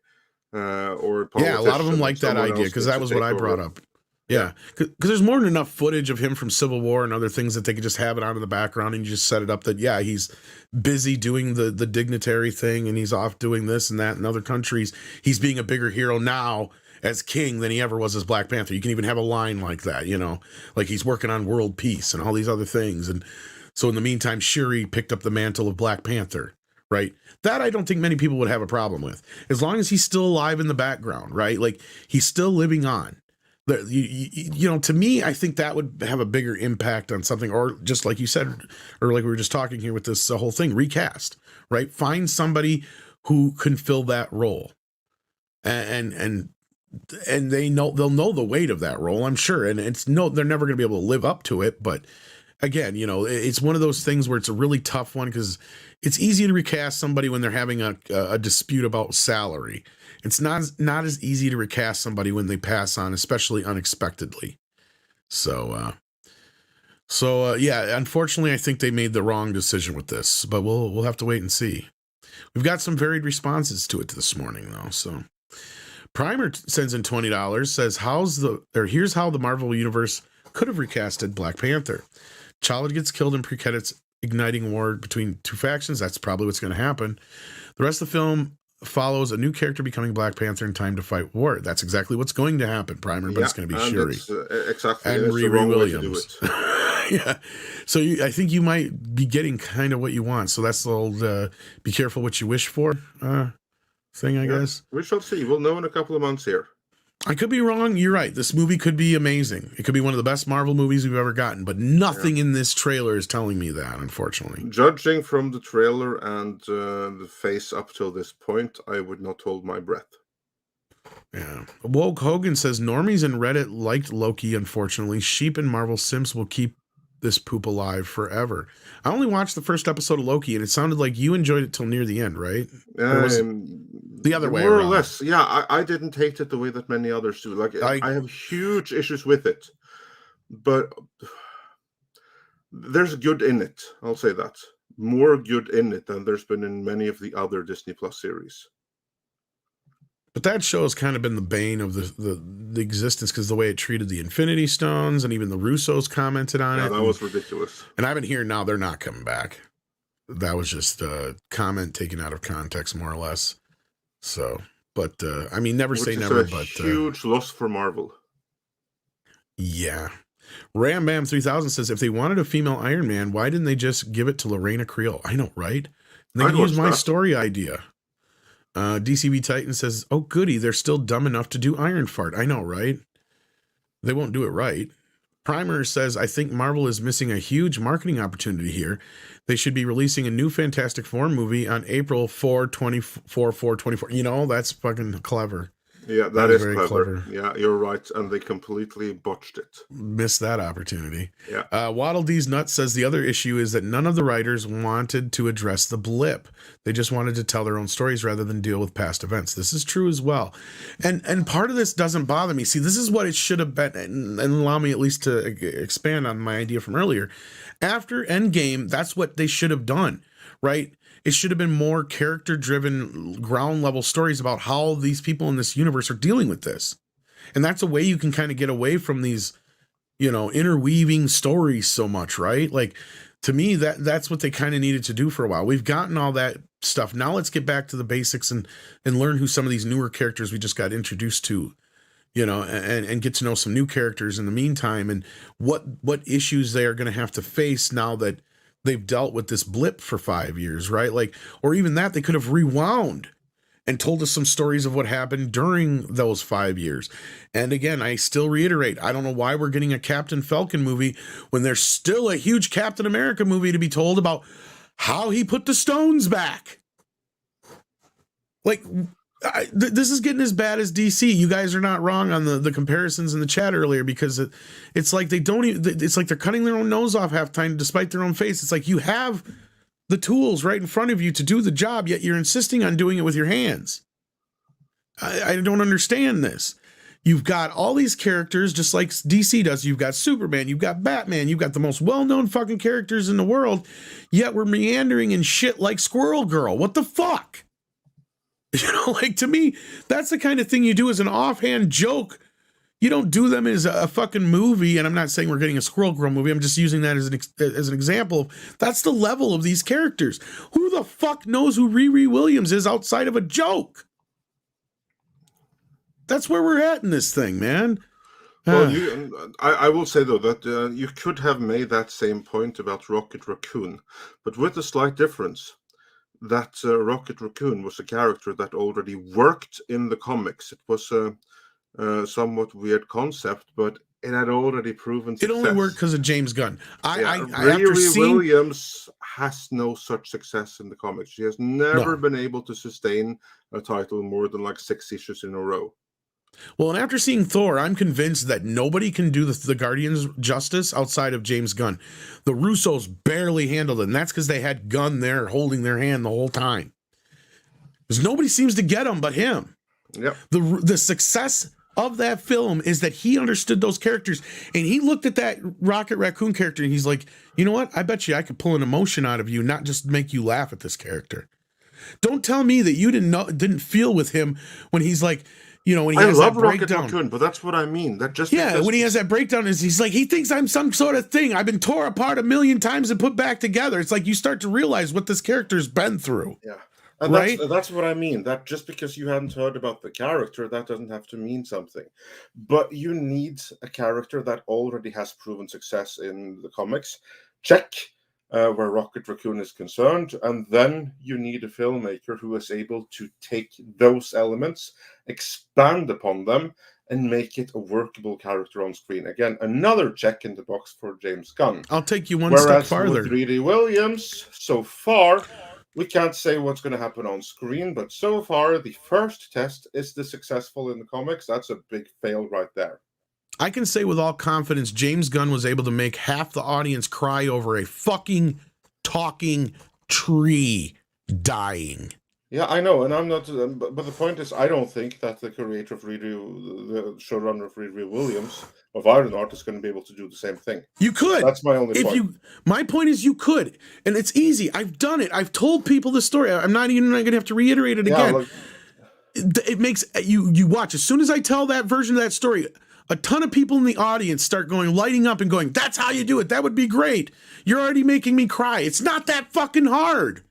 Or yeah, a lot of them like that idea because that was what I brought up. Yeah, because there's more than enough footage of him from Civil War and other things that they could just have it out in the background and you just set it up that, yeah, he's busy doing the dignitary thing and he's off doing this and that in other countries. He's being a bigger hero now as king than he ever was as Black Panther. You can even have a line like that, you know, like he's working on world peace and all these other things. And so in the meantime, Shuri picked up the mantle of Black Panther, right? That I don't think many people would have a problem with, as long as he's still alive in the background, right? Like he's still living on. You know, to me, I think that would have a bigger impact on something, or just like you said, or like we were just talking here with this whole thing, recast, right? Find somebody who can fill that role, and they'll know the weight of that role, I'm sure, and they're never going to be able to live up to it, but again, you know, it's one of those things where it's a really tough one because it's easy to recast somebody when they're having a dispute about salary. It's not as easy to recast somebody when they pass on, especially unexpectedly. So yeah, unfortunately, I think they made the wrong decision with this, but we'll have to wait and see. We've got some varied responses to it this morning, though. So Primer sends in $20, says, here's how the Marvel Universe could have recasted Black Panther. T'Challa gets killed in pre-credits, igniting war between two factions. That's probably what's going to happen. The rest of the film follows a new character becoming Black Panther in time to fight war. That's exactly what's going to happen, Primer, but it's going to be Shuri. Exactly. And Riri Williams. Yeah. So I think you might be getting kind of what you want. So that's the old be careful what you wish for thing, I guess. We shall see. We'll know in a couple of months here. I could be wrong. You're right. This movie could be amazing. It could be one of the best Marvel movies we've ever gotten, but nothing in this trailer is telling me that, unfortunately. Judging from the trailer and the face up till this point, I would not hold my breath. Yeah. Woke Hogan says normies and Reddit liked Loki, unfortunately. Sheep and Marvel Sims will keep this poop alive forever. I only watched the first episode of Loki, and it sounded like you enjoyed it till near the end, right? The other way more around. or less. Yeah, I didn't hate it the way that many others do. Like I have huge issues with it, but there's good in it. I'll say that. More good in it than there's been in many of the other Disney Plus series. But that show has kind of been the bane of the existence, because the way it treated the Infinity Stones, and even the Russos commented on it. Yeah, that was ridiculous. And I've been hearing now they're not coming back. That was just a comment taken out of context, more or less. So, but I mean, never say never. But huge loss for Marvel. Yeah. Ram Bam 3000 says, if they wanted a female Iron Man, why didn't they just give it to Lorena Creel? I know, right? They can use my story idea. DCB Titan says, oh, goody, they're still dumb enough to do Iron Fart. I know, right? They won't do it right. Primer says, I think Marvel is missing a huge marketing opportunity here. They should be releasing a new Fantastic Four movie on April 4/24. You know, that's fucking clever. Yeah, that is clever. Yeah, you're right. And they completely botched it. Missed that opportunity. Yeah. Waddle D's Nuts says the other issue is that none of the writers wanted to address the blip. They just wanted to tell their own stories rather than deal with past events. This is true as well. And part of this doesn't bother me. See, this is what it should have been, and allow me at least to expand on my idea from earlier. After Endgame, that's what they should have done, right? It should have been more character-driven, ground-level stories about how these people in this universe are dealing with this. And that's a way you can kind of get away from these, you know, interweaving stories so much, right? Like, to me, that's what they kind of needed to do for a while. We've gotten all that stuff. Now let's get back to the basics and learn who some of these newer characters we just got introduced to, you know, and get to know some new characters in the meantime, and what issues they are going to have to face now that they've dealt with this blip for 5 years, right? Like, or even that, they could have rewound and told us some stories of what happened during those 5 years. And again, I still reiterate, I don't know why we're getting a Captain Falcon movie when there's still a huge Captain America movie to be told about how he put the stones back. Like, this is getting as bad as DC. You guys are not wrong on the comparisons in the chat earlier, because it's like they don't even, it's like they're cutting their own nose off half time despite their own face. It's like you have the tools right in front of you to do the job, yet you're insisting on doing it with your hands. I don't understand this. You've got all these characters just like DC does. You've got Superman, you've got Batman, you've got the most well-known fucking characters in the world, yet we're meandering in shit like Squirrel Girl. What the fuck? You know, like, to me, that's the kind of thing you do as an offhand joke. You don't do them as a fucking movie. And I'm not saying we're getting a Squirrel Girl movie. I'm just using that as an example. That's the level of these characters. Who the fuck knows who Riri Williams is outside of a joke? That's where we're at in this thing, man. Well, I will say, though, that you could have made that same point about Rocket Raccoon, but with a slight difference. That Rocket Raccoon was a character that already worked in the comics. It was a somewhat weird concept, but it had already proven success. It only worked because of James Gunn. Riri Williams has no such success in the comics. She has never been able to sustain a title more than like 6 issues in a row. Well, and after seeing Thor, I'm convinced that nobody can do the Guardians justice outside of James Gunn. The Russos barely handled it, and that's because they had Gunn there holding their hand the whole time. Because nobody seems to get him but him. Yep. The success of that film is that he understood those characters, and he looked at that Rocket Raccoon character, and he's like, you know what? I bet you I could pull an emotion out of you, not just make you laugh at this character. Don't tell me that you didn't feel with him when he's like, you know, when he has that breakdown. Rocket Raccoon, but that's what I mean. That just when he has that breakdown, he's like, he thinks I'm some sort of thing. I've been tore apart 1,000,000 times and put back together. It's like you start to realize what this character's been through. Yeah, and right? That's what I mean. That just because you hadn't heard about the character, that doesn't have to mean something. But you need a character that already has proven success in the comics. Check. Where Rocket Raccoon is concerned, and then you need a filmmaker who is able to take those elements, expand upon them, and make it a workable character on screen. Again, another check in the box for James Gunn. I'll take you one step farther. With Riri Williams, so far, we can't say what's going to happen on screen, but so far, the first test is the successful in the comics. That's a big fail right there. I can say with all confidence, James Gunn was able to make half the audience cry over a fucking talking tree dying. Yeah, I know, and I'm not. But the point is, I don't think that the creator of the showrunner of Riri Williams of Ironheart is going to be able to do the same thing. You could. That's my only point. My point is, you could, and it's easy. I've done it. I've told people the story. I'm not even going to have to reiterate it again. Like, it makes you watch. As soon as I tell that version of that story, a ton of people in the audience start lighting up and going, "That's how you do it. That would be great. You're already making me cry. It's not that fucking hard."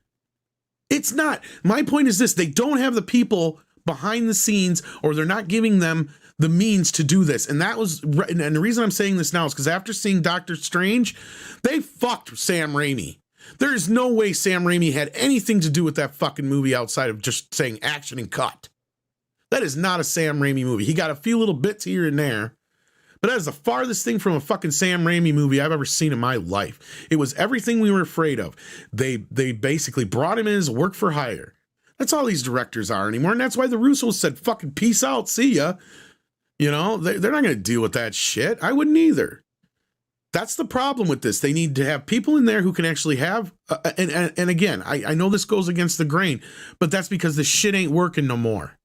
It's not. My point is this: they don't have the people behind the scenes, or they're not giving them the means to do this. And that was, and the reason I'm saying this now is because after seeing Doctor Strange, they fucked Sam Raimi. There is no way Sam Raimi had anything to do with that fucking movie outside of just saying action and cut. That is not a Sam Raimi movie. He got a few little bits here and there, but that is the farthest thing from a fucking Sam Raimi movie I've ever seen in my life. It was everything we were afraid of. They basically brought him in as work for hire. That's all these directors are anymore, and that's why the Russos said, fucking peace out, see ya. You know, they're not going to deal with that shit. I wouldn't either. That's the problem with this. They need to have people in there who can actually have, and again, I know this goes against the grain, but that's because the shit ain't working no more.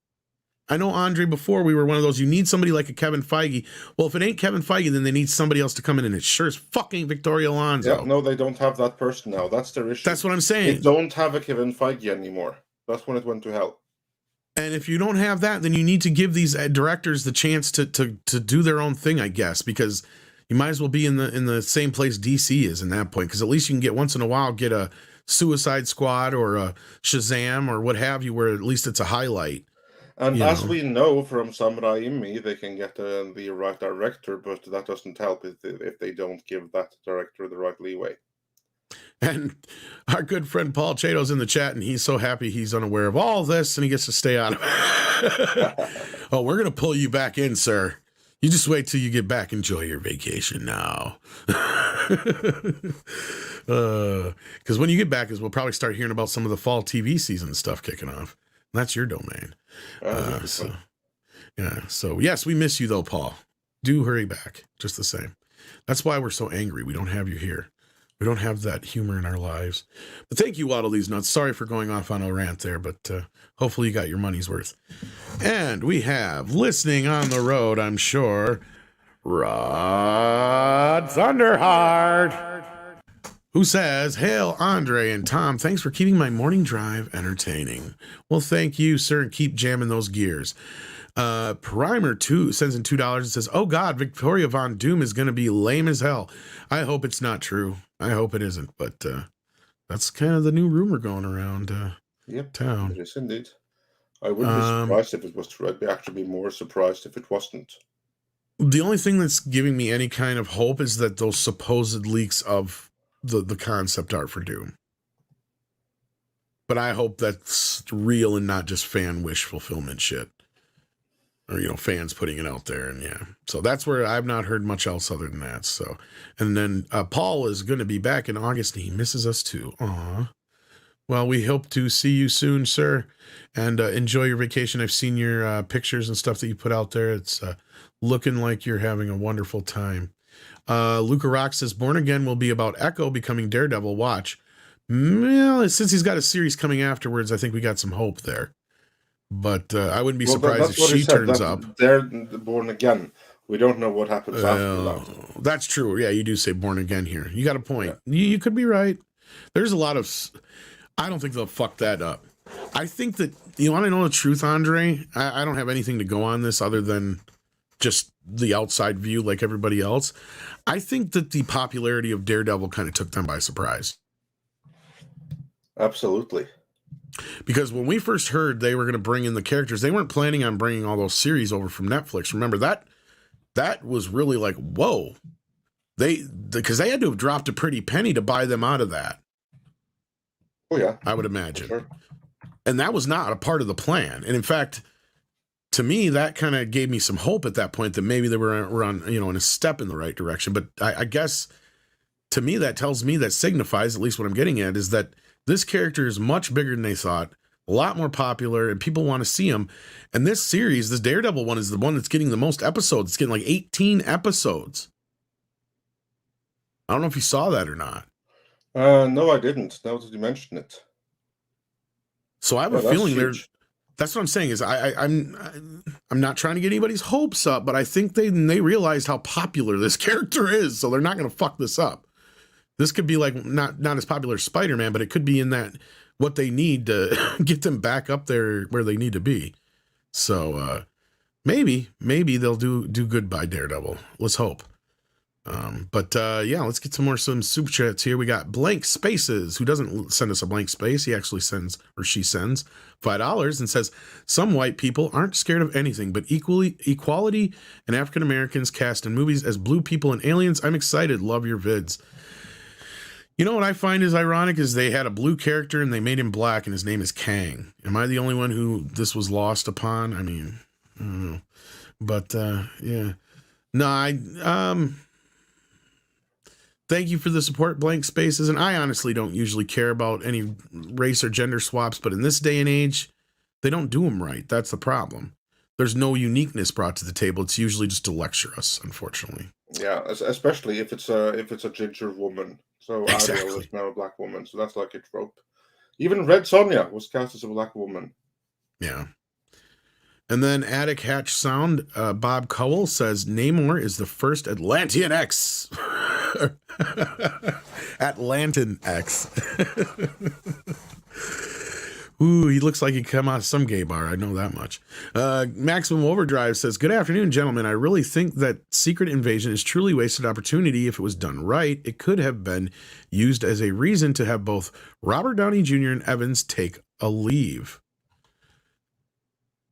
I know, Andre, before we were one of those, you need somebody like a Kevin Feige. Well, if it ain't Kevin Feige, then they need somebody else to come in, and it sure as fucking Victoria Alonso. Yeah, no, they don't have that person now. That's their issue. That's what I'm saying. They don't have a Kevin Feige anymore. That's when it went to hell. And if you don't have that, then you need to give these directors the chance to do their own thing, I guess, because you might as well be in the same place DC is in that point, because at least you can get once in a while get a Suicide Squad or a Shazam or what have you, where at least it's a highlight. And as we know from Sam Raimi, they can get the right director, but that doesn't help if they don't give that director the right leeway. And our good friend Paul Chato's in the chat, and he's so happy he's unaware of all this, and he gets to stay out of it. Oh, we're going to pull you back in, sir. You just wait till you get back. Enjoy your vacation now. Because when you get back, we'll probably start hearing about some of the fall TV season stuff kicking off. That's your domain. So yes, we miss you though, Paul. Do hurry back, just the same. That's why we're so angry. We don't have you here. We don't have that humor in our lives. But thank you, Waddle These Nuts. Sorry for going off on a rant there, but hopefully you got your money's worth. And we have, listening on the road, I'm sure, Rod Thunderheart, who says, "Hail, Andre and Tom. Thanks for keeping my morning drive entertaining." Well, thank you, sir, and keep jamming those gears. Primer 2 sends in $2 and says, "Oh God, Victoria Von Doom is going to be lame as hell." I hope it's not true. I hope it isn't, but that's kind of the new rumor going around town. It is indeed. I wouldn't be surprised if it was true. I'd actually be more surprised if it wasn't. The only thing that's giving me any kind of hope is that those supposed leaks of the concept art for Doom. But I hope that's real and not just fan wish fulfillment shit. Or, fans putting it out there. And yeah, so that's where I've not heard much else other than that. So, and then Paul is going to be back in August and he misses us too. Aw. Well, we hope to see you soon, sir, and enjoy your vacation. I've seen your pictures and stuff that you put out there. It's looking like you're having a wonderful time. Luca Rock says, "Born Again will be about Echo becoming Daredevil. Watch." Well, since he's got a series coming afterwards, I think we got some hope there. But I wouldn't be surprised if she turns up. They're Born Again. We don't know what happens after that. That's true. Yeah, you do say Born Again here. You got a point. Yeah. You could be right. There's a lot of... I don't think they'll fuck that up. I think that... You want to know the truth, Andre? I don't have anything to go on this other than just the outside view like everybody else. I think that the popularity of Daredevil kind of took them by surprise. Absolutely. Because when we first heard they were going to bring in the characters, they weren't planning on bringing all those series over from Netflix. Remember, that was really like, whoa. Because they had to have dropped a pretty penny to buy them out of that. Oh, yeah. I would imagine. Sure. And that was not a part of the plan. And in fact, to me, that kind of gave me some hope at that point that maybe they were on, in a step in the right direction. But I guess to me, that tells me, that signifies, at least what I'm getting at, is that this character is much bigger than they thought, a lot more popular, and people want to see him. And this series, this Daredevil one, is the one that's getting the most episodes. It's getting like 18 episodes. I don't know if you saw that or not. No, I didn't. Now that you mention it. So I have a feeling that's what I'm saying is I'm not trying to get anybody's hopes up, but I think they realized how popular this character is, so they're not going to fuck this up. This could be like not as popular as Spider-Man, but it could be in that what they need to get them back up there where they need to be. So maybe they'll do good by Daredevil. Let's hope. Let's get some super chats here. We got Blank Spaces, who doesn't send us a blank space. He actually sends $5 and says, some white people aren't scared of anything but equality and African Americans cast in movies as blue people and aliens. I'm excited. Love your vids. You know what I find is ironic is they had a blue character and they made him black and his name is Kang. Am I the only one who this was lost upon? I mean, I don't know. But, yeah. No, thank you for the support, Blank Spaces. And I honestly don't usually care about any race or gender swaps, but in this day and age, they don't do them right. That's the problem. There's no uniqueness brought to the table. It's usually just to lecture us, unfortunately. Yeah, especially if it's a ginger woman. So exactly. Ariel is now a black woman, so that's like a trope. Even Red Sonja was cast as a black woman. Yeah. And then Attic Hatch Sound, Bob Cowell says, Namor is the first Atlantean X. Atlantean X. Ooh, he looks like he come out of some gay bar. I know that much. Maximum Overdrive says, good afternoon, gentlemen. I really think that Secret Invasion is truly wasted opportunity. If it was done right, it could have been used as a reason to have both Robert Downey Jr. and Evans take a leave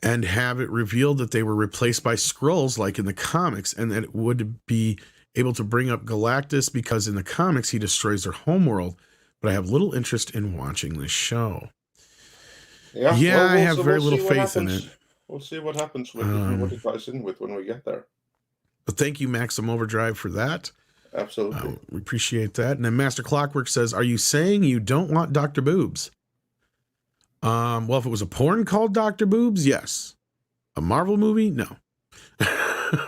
and have it revealed that they were replaced by Skrulls like in the comics, and that it would be able to bring up Galactus because in the comics he destroys their homeworld, but I have little interest in watching this show. Yeah, I have very little faith in it. We'll see what happens with what it ties in with when we get there. But thank you, Maxim Overdrive, for that. Absolutely. We appreciate that. And then Master Clockwork says, are you saying you don't want Dr. Boobs? Well, if it was a porn called Dr. Boobs, yes. A Marvel movie? No.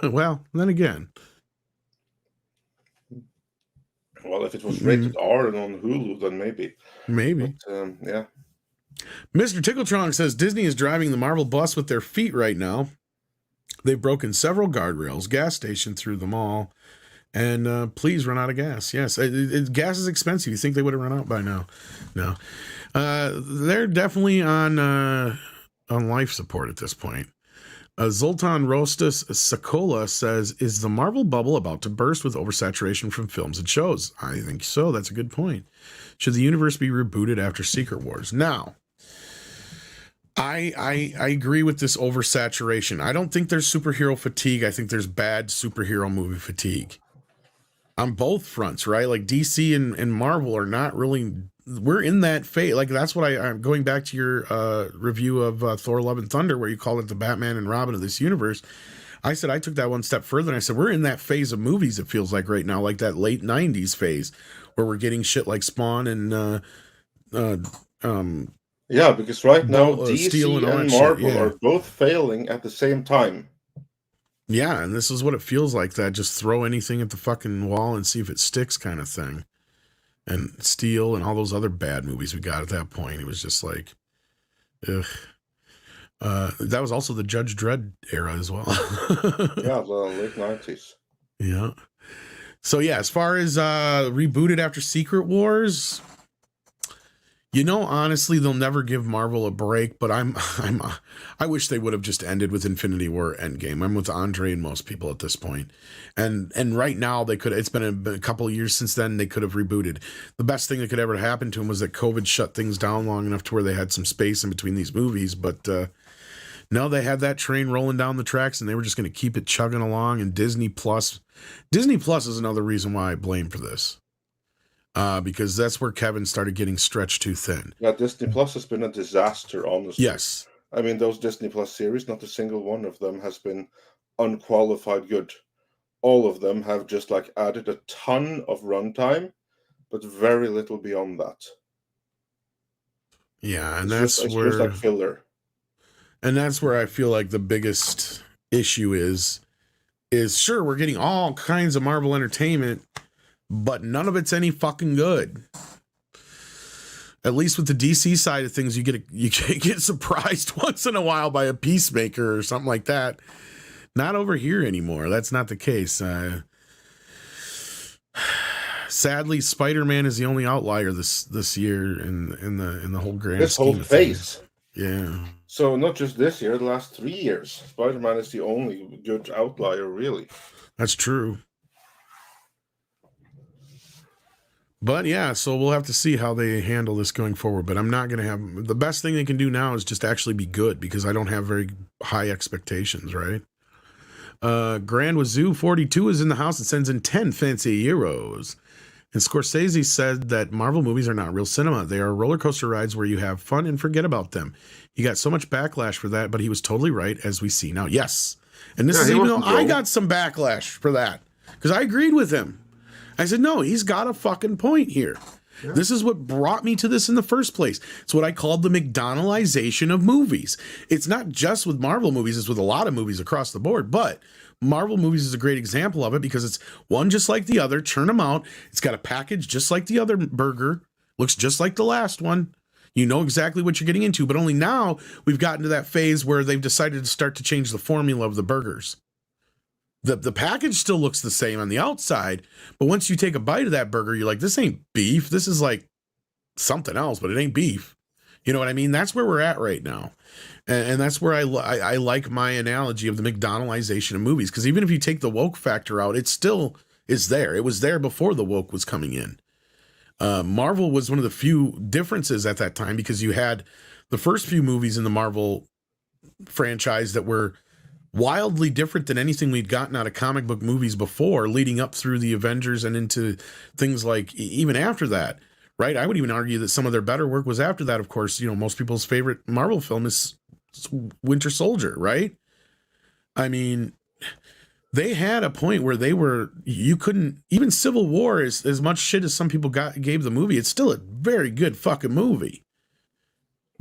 Well, then again. Well, if it was rated R and on Hulu, then maybe. Maybe. But, yeah. Mr. Tickletrong says Disney is driving the Marvel bus with their feet right now. They've broken several guardrails, gas station through them all, and please run out of gas. Yes, gas is expensive. You think they would have run out by now? No. They're definitely on life support at this point. Zoltan Rostas Sakola says, is the Marvel bubble about to burst with oversaturation from films and shows? I think so. That's a good point. Should the universe be rebooted after Secret Wars? Now, I agree with this oversaturation. I don't think there's superhero fatigue. I think there's bad superhero movie fatigue. On both fronts, right? Like DC and Marvel are not really... We're in that phase. Like, that's what I'm going back to your review of Thor Love and Thunder, where you call it the Batman and Robin of this universe. I said, I took that one step further and I said, we're in that phase of movies, it feels like right now, like that late 90s phase where we're getting shit like Spawn and yeah, because right now DC and Marvel are both failing at the same time. Yeah, and this is what it feels like, that just throw anything at the fucking wall and see if it sticks kind of thing. And Steel and all those other bad movies we got at that point. It was just like, ugh. That was also the Judge Dredd era as well. Yeah, the late 90s. Yeah. So yeah, as far as rebooted after Secret Wars, you know, honestly, they'll never give Marvel a break, but I wish they would have just ended with Infinity War Endgame. I'm with Andre and most people at this point. And right now they could, it's been a couple of years since then, they could have rebooted. The best thing that could ever happen to them was that COVID shut things down long enough to where they had some space in between these movies. But no, they had that train rolling down the tracks and they were just going to keep it chugging along. And Disney Plus is another reason why I blame for this. Because that's where Kevin started getting stretched too thin. Yeah, Disney Plus has been a disaster, honestly. Yes. I mean, those Disney Plus series, not a single one of them has been unqualified good. All of them have just like added a ton of runtime, but very little beyond that. Yeah, and it's just like filler. And that's where I feel like the biggest issue is sure, we're getting all kinds of Marvel entertainment, but none of it's any fucking good. At least with the DC side of things, you get surprised once in a while by a Peacemaker or something like that. Not over here anymore. That's not the case. Sadly, Spider-Man is the only outlier this year in the whole grand this scheme whole phase. Yeah. So not just this year, the last 3 years, Spider-Man is the only good outlier, really. That's true. But yeah, so we'll have to see how they handle this going forward. But I'm not going to have... The best thing they can do now is just actually be good, because I don't have very high expectations, right? Grand Wazoo 42 is in the house and sends in 10 fancy euros. And Scorsese said that Marvel movies are not real cinema. They are roller coaster rides where you have fun and forget about them. He got so much backlash for that, but he was totally right, as we see now. Yes. And this is even though I got some backlash for that, because I agreed with him. I said, no, he's got a fucking point here. Yeah. This is what brought me to this in the first place. It's what I called the McDonaldization of movies. It's not just with Marvel movies, it's with a lot of movies across the board, but Marvel movies is a great example of it, because it's one just like the other, churn them out. It's got a package just like the other burger, looks just like the last one. You know exactly what you're getting into, but only now we've gotten to that phase where they've decided to start to change the formula of the burgers. The package still looks the same on the outside, but once you take a bite of that burger, you're like, this ain't beef. This is like something else, but it ain't beef. You know what I mean? That's where we're at right now. And that's where I like my analogy of the McDonaldization of movies, because even if you take the woke factor out, it still is there. It was there before the woke was coming in. Marvel was one of the few differences at that time, because you had the first few movies in the Marvel franchise that were wildly different than anything we'd gotten out of comic book movies before, leading up through the Avengers and into things like even after that, right? I would even argue that some of their better work was after that. Of course, you know, most people's favorite Marvel film is Winter Soldier, right? I mean, they had a point where you couldn't, even Civil War, is as much shit as some people gave the movie. It's still a very good fucking movie.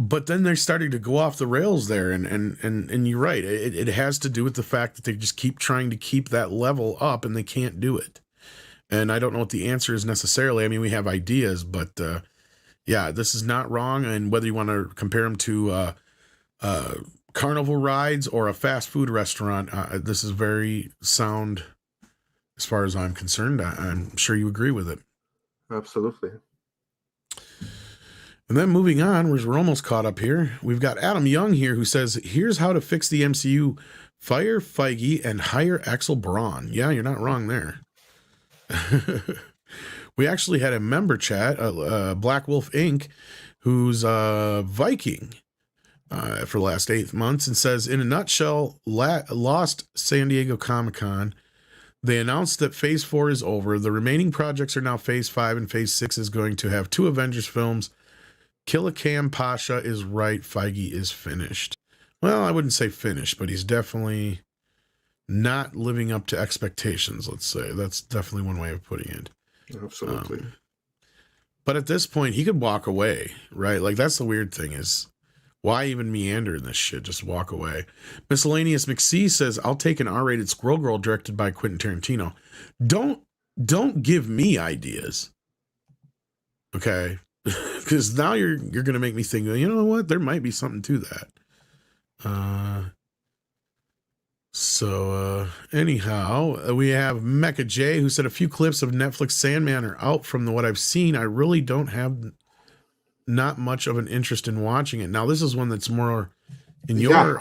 But then they're starting to go off the rails there, and you're right. It has to do with the fact that they just keep trying to keep that level up, and they can't do it. And I don't know what the answer is necessarily. I mean, we have ideas, but yeah, this is not wrong. And whether you want to compare them to carnival rides or a fast food restaurant, this is very sound as far as I'm concerned. I'm sure you agree with it. Absolutely. And then moving on, we're almost caught up here. We've got Adam Young here, who says, here's how to fix the MCU. Fire Feige and hire Axel Braun. Yeah, you're not wrong there. We actually had a member chat, Black Wolf Inc., who's Viking for the last 8 months, and says, in a nutshell, lost San Diego Comic-Con. They announced that Phase 4 is over. The remaining projects are now Phase 5, and Phase 6 is going to have 2 Avengers films. Killicam Pasha is right. Feige is finished. Well, I wouldn't say finished, but he's definitely not living up to expectations, let's say. That's definitely one way of putting it. Absolutely. But at this point, he could walk away, right? Like, that's the weird thing is, why even meander in this shit? Just walk away. Miscellaneous McC says, I'll take an R-rated Squirrel Girl directed by Quentin Tarantino. Don't give me ideas. Okay? Because now you're going to make me think, you know what? There might be something to that. Anyhow, we have Mecha J, who said a few clips of Netflix Sandman are out from what I've seen. I really don't have not much of an interest in watching it. Now, this is one that's more in your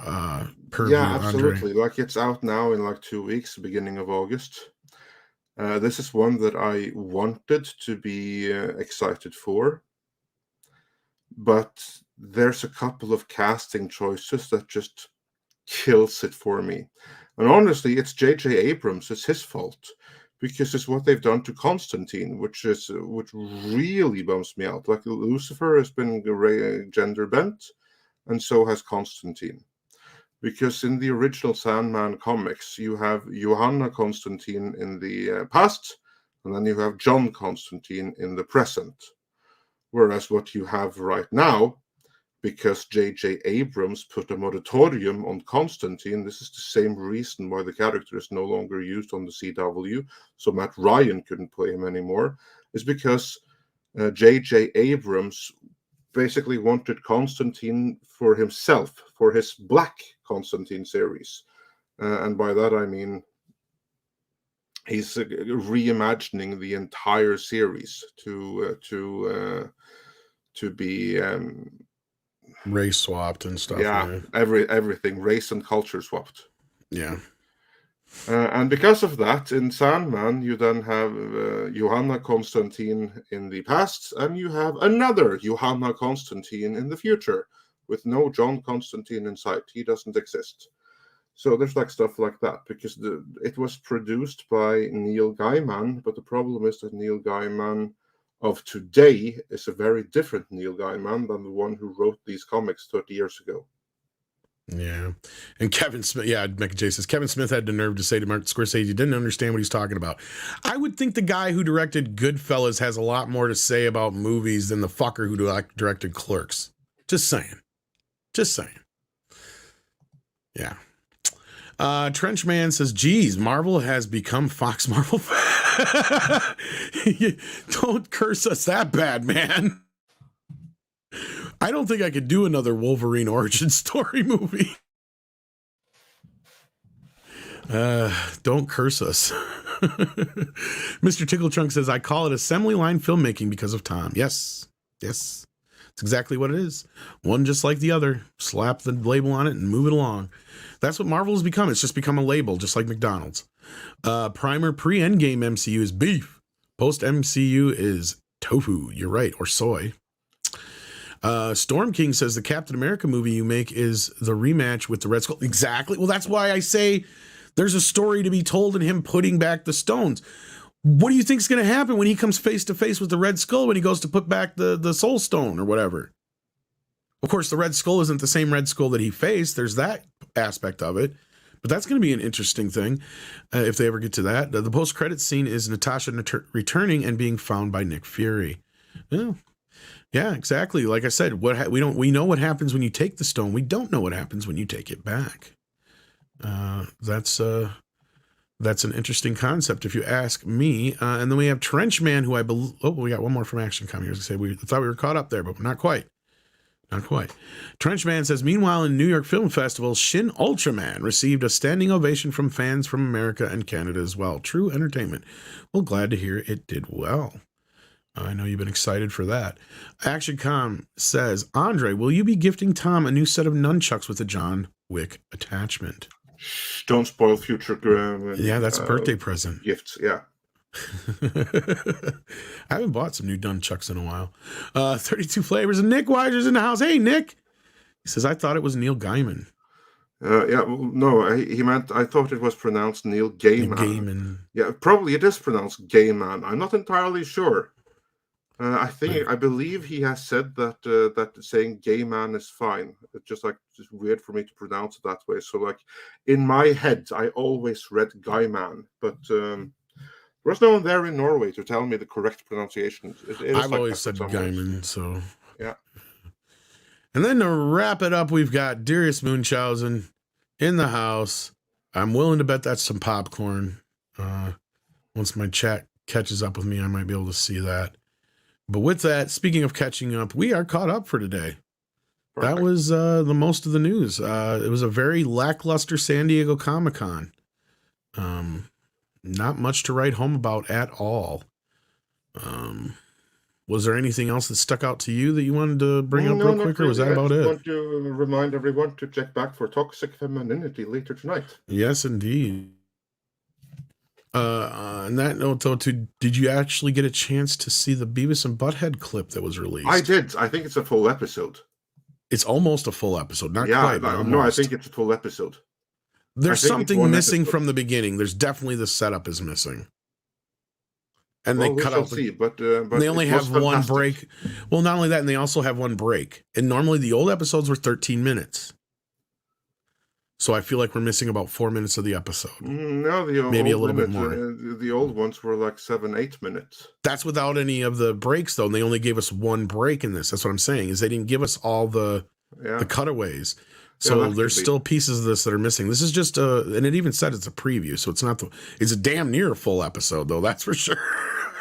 purview, yeah, absolutely. Andre. Like, it's out now in like 2 weeks, beginning of August. This is one that I wanted to be excited for. But there's a couple of casting choices that just kills it for me. And honestly, it's J.J. Abrams. It's his fault, because it's what they've done to Constantine, which really bums me out. Like, Lucifer has been gender bent, and so has Constantine. Because in the original Sandman comics, you have Johanna Constantine in the past, and then you have John Constantine in the present. Whereas what you have right now, because J.J. Abrams put a moratorium on Constantine, this is the same reason why the character is no longer used on the CW, so Matt Ryan couldn't play him anymore, is because J.J. Abrams basically wanted Constantine for himself, for his Black Constantine series. And by that I mean he's reimagining the entire series to be race swapped and stuff. Yeah, everything race and culture swapped. Yeah. And because of that, in Sandman, you then have Johanna Constantine in the past, and you have another Johanna Constantine in the future, with no John Constantine in sight. He doesn't exist. So there's like stuff like that, because it was produced by Neil Gaiman, but the problem is that Neil Gaiman of today is a very different Neil Gaiman than the one who wrote these comics 30 years ago. Yeah. And Kevin Smith, Mecca J says, Kevin Smith had the nerve to say to Martin Scorsese he didn't understand what he's talking about. I would think the guy who directed Goodfellas has a lot more to say about movies than the fucker who directed Clerks. Just saying. Yeah. Trenchman says, geez, Marvel has become Fox Marvel. Don't curse us that bad, man. I don't think I could do another Wolverine origin story movie. Don't curse us. Mr. Tickle Trunk says, I call it assembly line filmmaking because of Tom. Yes. It's exactly what it is. One just like the other. Slap the label on it and move it along. That's what Marvel has become. It's just become a label, just like McDonald's. Primer pre-Endgame MCU is beef. Post-MCU is tofu. You're right. Or soy. Storm King says the Captain America movie you make is the rematch with the Red Skull. Exactly. Well, that's why I say there's a story to be told in him putting back the stones. What do you think is going to happen when he comes face to face with the Red Skull when he goes to put back the Soul Stone or whatever? Of course, the Red Skull isn't the same Red Skull that he faced. There's that aspect of it. But that's going to be an interesting thing if they ever get to that. The post-credits scene is Natasha returning and being found by Nick Fury. Yeah, exactly. Like I said, we know what happens when you take the stone. We don't know what happens when you take it back. That's an interesting concept, if you ask me. And then we have Trenchman, who we got one more from Action Com here. We thought we were caught up there, but not quite. Trenchman says, meanwhile, in New York Film Festival, Shin Ultraman received a standing ovation from fans from America and Canada as well. True entertainment. Well, glad to hear it did well. I know you've been excited for that. ActionCom says, Andre, will you be gifting Tom a new set of nunchucks with a John Wick attachment? Shh, don't spoil future. Yeah, that's a birthday present. Gifts, yeah. I haven't bought some new nunchucks in a while. 32 Flavors, and Nick Weiser's in the house. Hey, Nick. He says, I thought it was Neil Gaiman. He meant, I thought it was pronounced Neil Gaiman. Yeah, probably it is pronounced Gaiman. I'm not entirely sure. I believe he has said that saying gay man is fine. It's just weird for me to pronounce it that way. So like in my head, I always read guy man, but there was no one there in Norway to tell me the correct pronunciation. I've always said Gaiman, so yeah. And then to wrap it up, we've got Darius Munchausen in the house. I'm willing to bet that's some popcorn. Once my chat catches up with me, I might be able to see that. But with that, speaking of catching up, we are caught up for today. Perfect. That was the most of the news. It was a very lackluster San Diego Comic-Con. Not much to write home about at all. Was there anything else that stuck out to you that you wanted to bring up real quick, or was that about it? I want to remind everyone to check back for Toxic Femininity later tonight. Yes, indeed. On that note, though, did you actually get a chance to see the Beavis and Butthead clip that was released? I did. I think it's a full episode. It's almost a full episode. Not quite, but almost. No, I think it's a full episode. There's something missing from the beginning. There's definitely the setup is missing. And well, they cut out see, but they only have one break. Well, not only that, and they also have one break. And normally the old episodes were 13 minutes. So I feel like we're missing about 4 minutes of the episode. No, maybe a little bit more. The old ones were like 7-8 minutes. That's without any of the breaks, though. And they only gave us one break in this. That's what I'm saying, is they didn't give us all the cutaways. So there's still pieces of this that are missing. This is just and it even said it's a preview, so it's not it's a damn near full episode, though, that's for sure.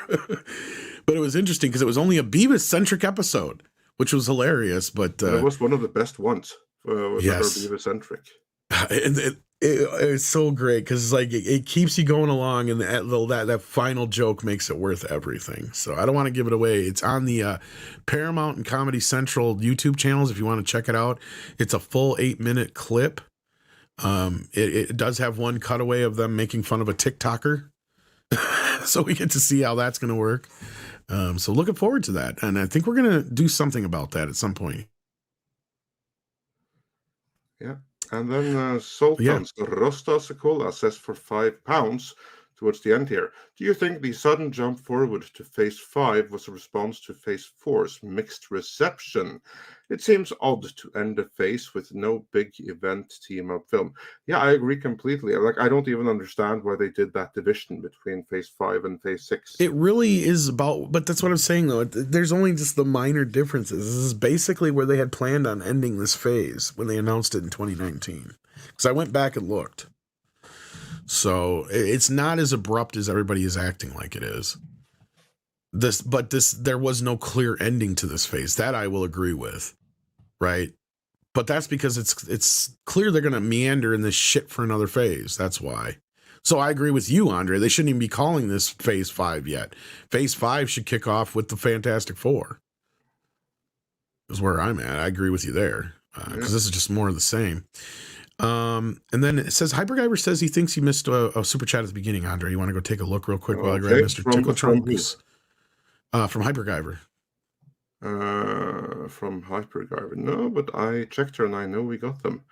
But it was interesting because it was only a Beavis-centric episode, which was hilarious. But it was one of the best ones. Yes. Beavis-centric. And it's so great because like it keeps you going along, and that final joke makes it worth everything. So I don't want to give it away. It's on the Paramount and Comedy Central YouTube channels if you want to check it out. It's a full 8-minute clip. It does have one cutaway of them making fun of a TikToker, so we get to see how that's going to work. So looking forward to that, and I think we're going to do something about that at some point. Yeah. And then Sultan's Rostas Cola says for £5 towards the end here. Do you think the sudden jump forward to Phase 5 was a response to Phase 4's mixed reception? It seems odd to end a phase with no big event team-up film. Yeah, I agree completely. Like, I don't even understand why they did that division between Phase 5 and Phase 6. It really is about, but that's what I'm saying, though. There's only just the minor differences. This is basically where they had planned on ending this phase when they announced it in 2019. Because I went back and looked. So it's not as abrupt as everybody is acting like it is. There was no clear ending to this phase. That I will agree with, right? But that's because it's clear they're going to meander in this shit for another phase. That's why. So I agree with you, Andre. They shouldn't even be calling this Phase 5 yet. Phase 5 should kick off with the Fantastic Four. Is where I'm at. I agree with you there because this is just more of the same. And then it says Hypergiver says he thinks he missed a super chat at the beginning. Andre, you want to go take a look real quick while I grab Mr. Tickle Trunks? From Hypergiver. From Hypergiver. No, but I checked her and I know we got them.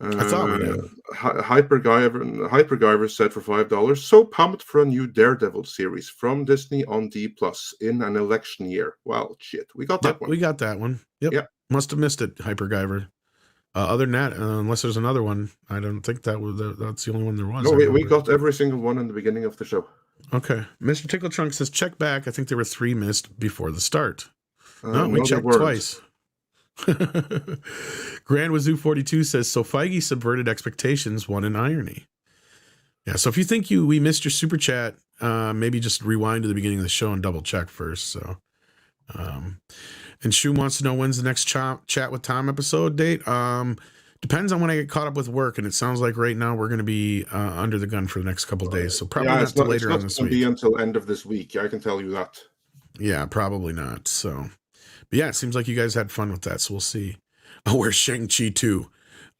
I thought we did. Hypergiver said for $5, so pumped for a new Daredevil series from Disney on D+ in an election year. Well, shit, we got that one. We got that one. Yep. Must have missed it, Hypergiver. Other than that, unless there's another one, I don't think that's the only one there was. No, we got every single one in the beginning of the show. Okay. Mr. Tickle Trunk says, check back. I think there were 3 missed before the start. No, we checked twice. Grand Wazoo 42 says, so Feige subverted expectations, one in irony. Yeah, so if you think we missed your super chat, maybe just rewind to the beginning of the show and double check first. So, and Shu wants to know when's the next Chat with Tom episode date. Depends on when I get caught up with work, and it sounds like right now we're going to be under the gun for the next couple of days. So probably not till later on this week. Be until end of this week. I can tell you that. Yeah, probably not. So, but yeah, it seems like you guys had fun with that. So we'll see. Oh, where's Shang-Chi 2?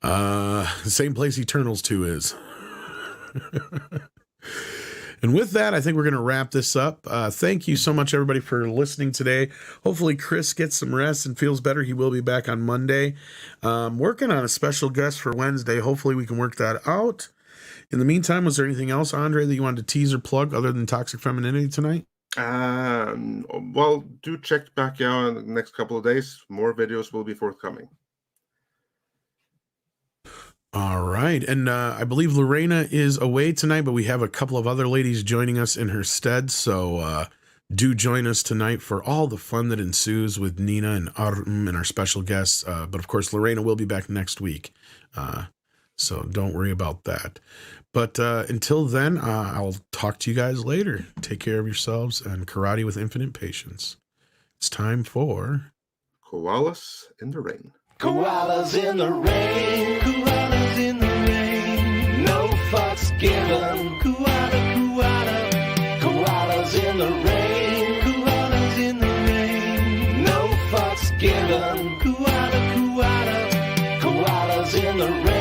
The same place Eternals 2 is. And with that, I think we're going to wrap this up. Thank you so much, everybody, for listening today. Hopefully, Chris gets some rest and feels better. He will be back on Monday. Working on a special guest for Wednesday. Hopefully, we can work that out. In the meantime, was there anything else, Andre, that you wanted to tease or plug other than Toxic Femininity tonight? Well, do check back out in the next couple of days. More videos will be forthcoming. All right. And I believe Lorena is away tonight, but we have a couple of other ladies joining us in her stead. So do join us tonight for all the fun that ensues with Nina and Artem and our special guests. But of course, Lorena will be back next week. So don't worry about that. But until then, I'll talk to you guys later. Take care of yourselves and karate with infinite patience. It's time for Koalas in the Rain. Koalas in the rain, koalas in the rain, no fucks given, koala, koalas in the rain, koalas in the rain, no fucks given, koalas in the rain.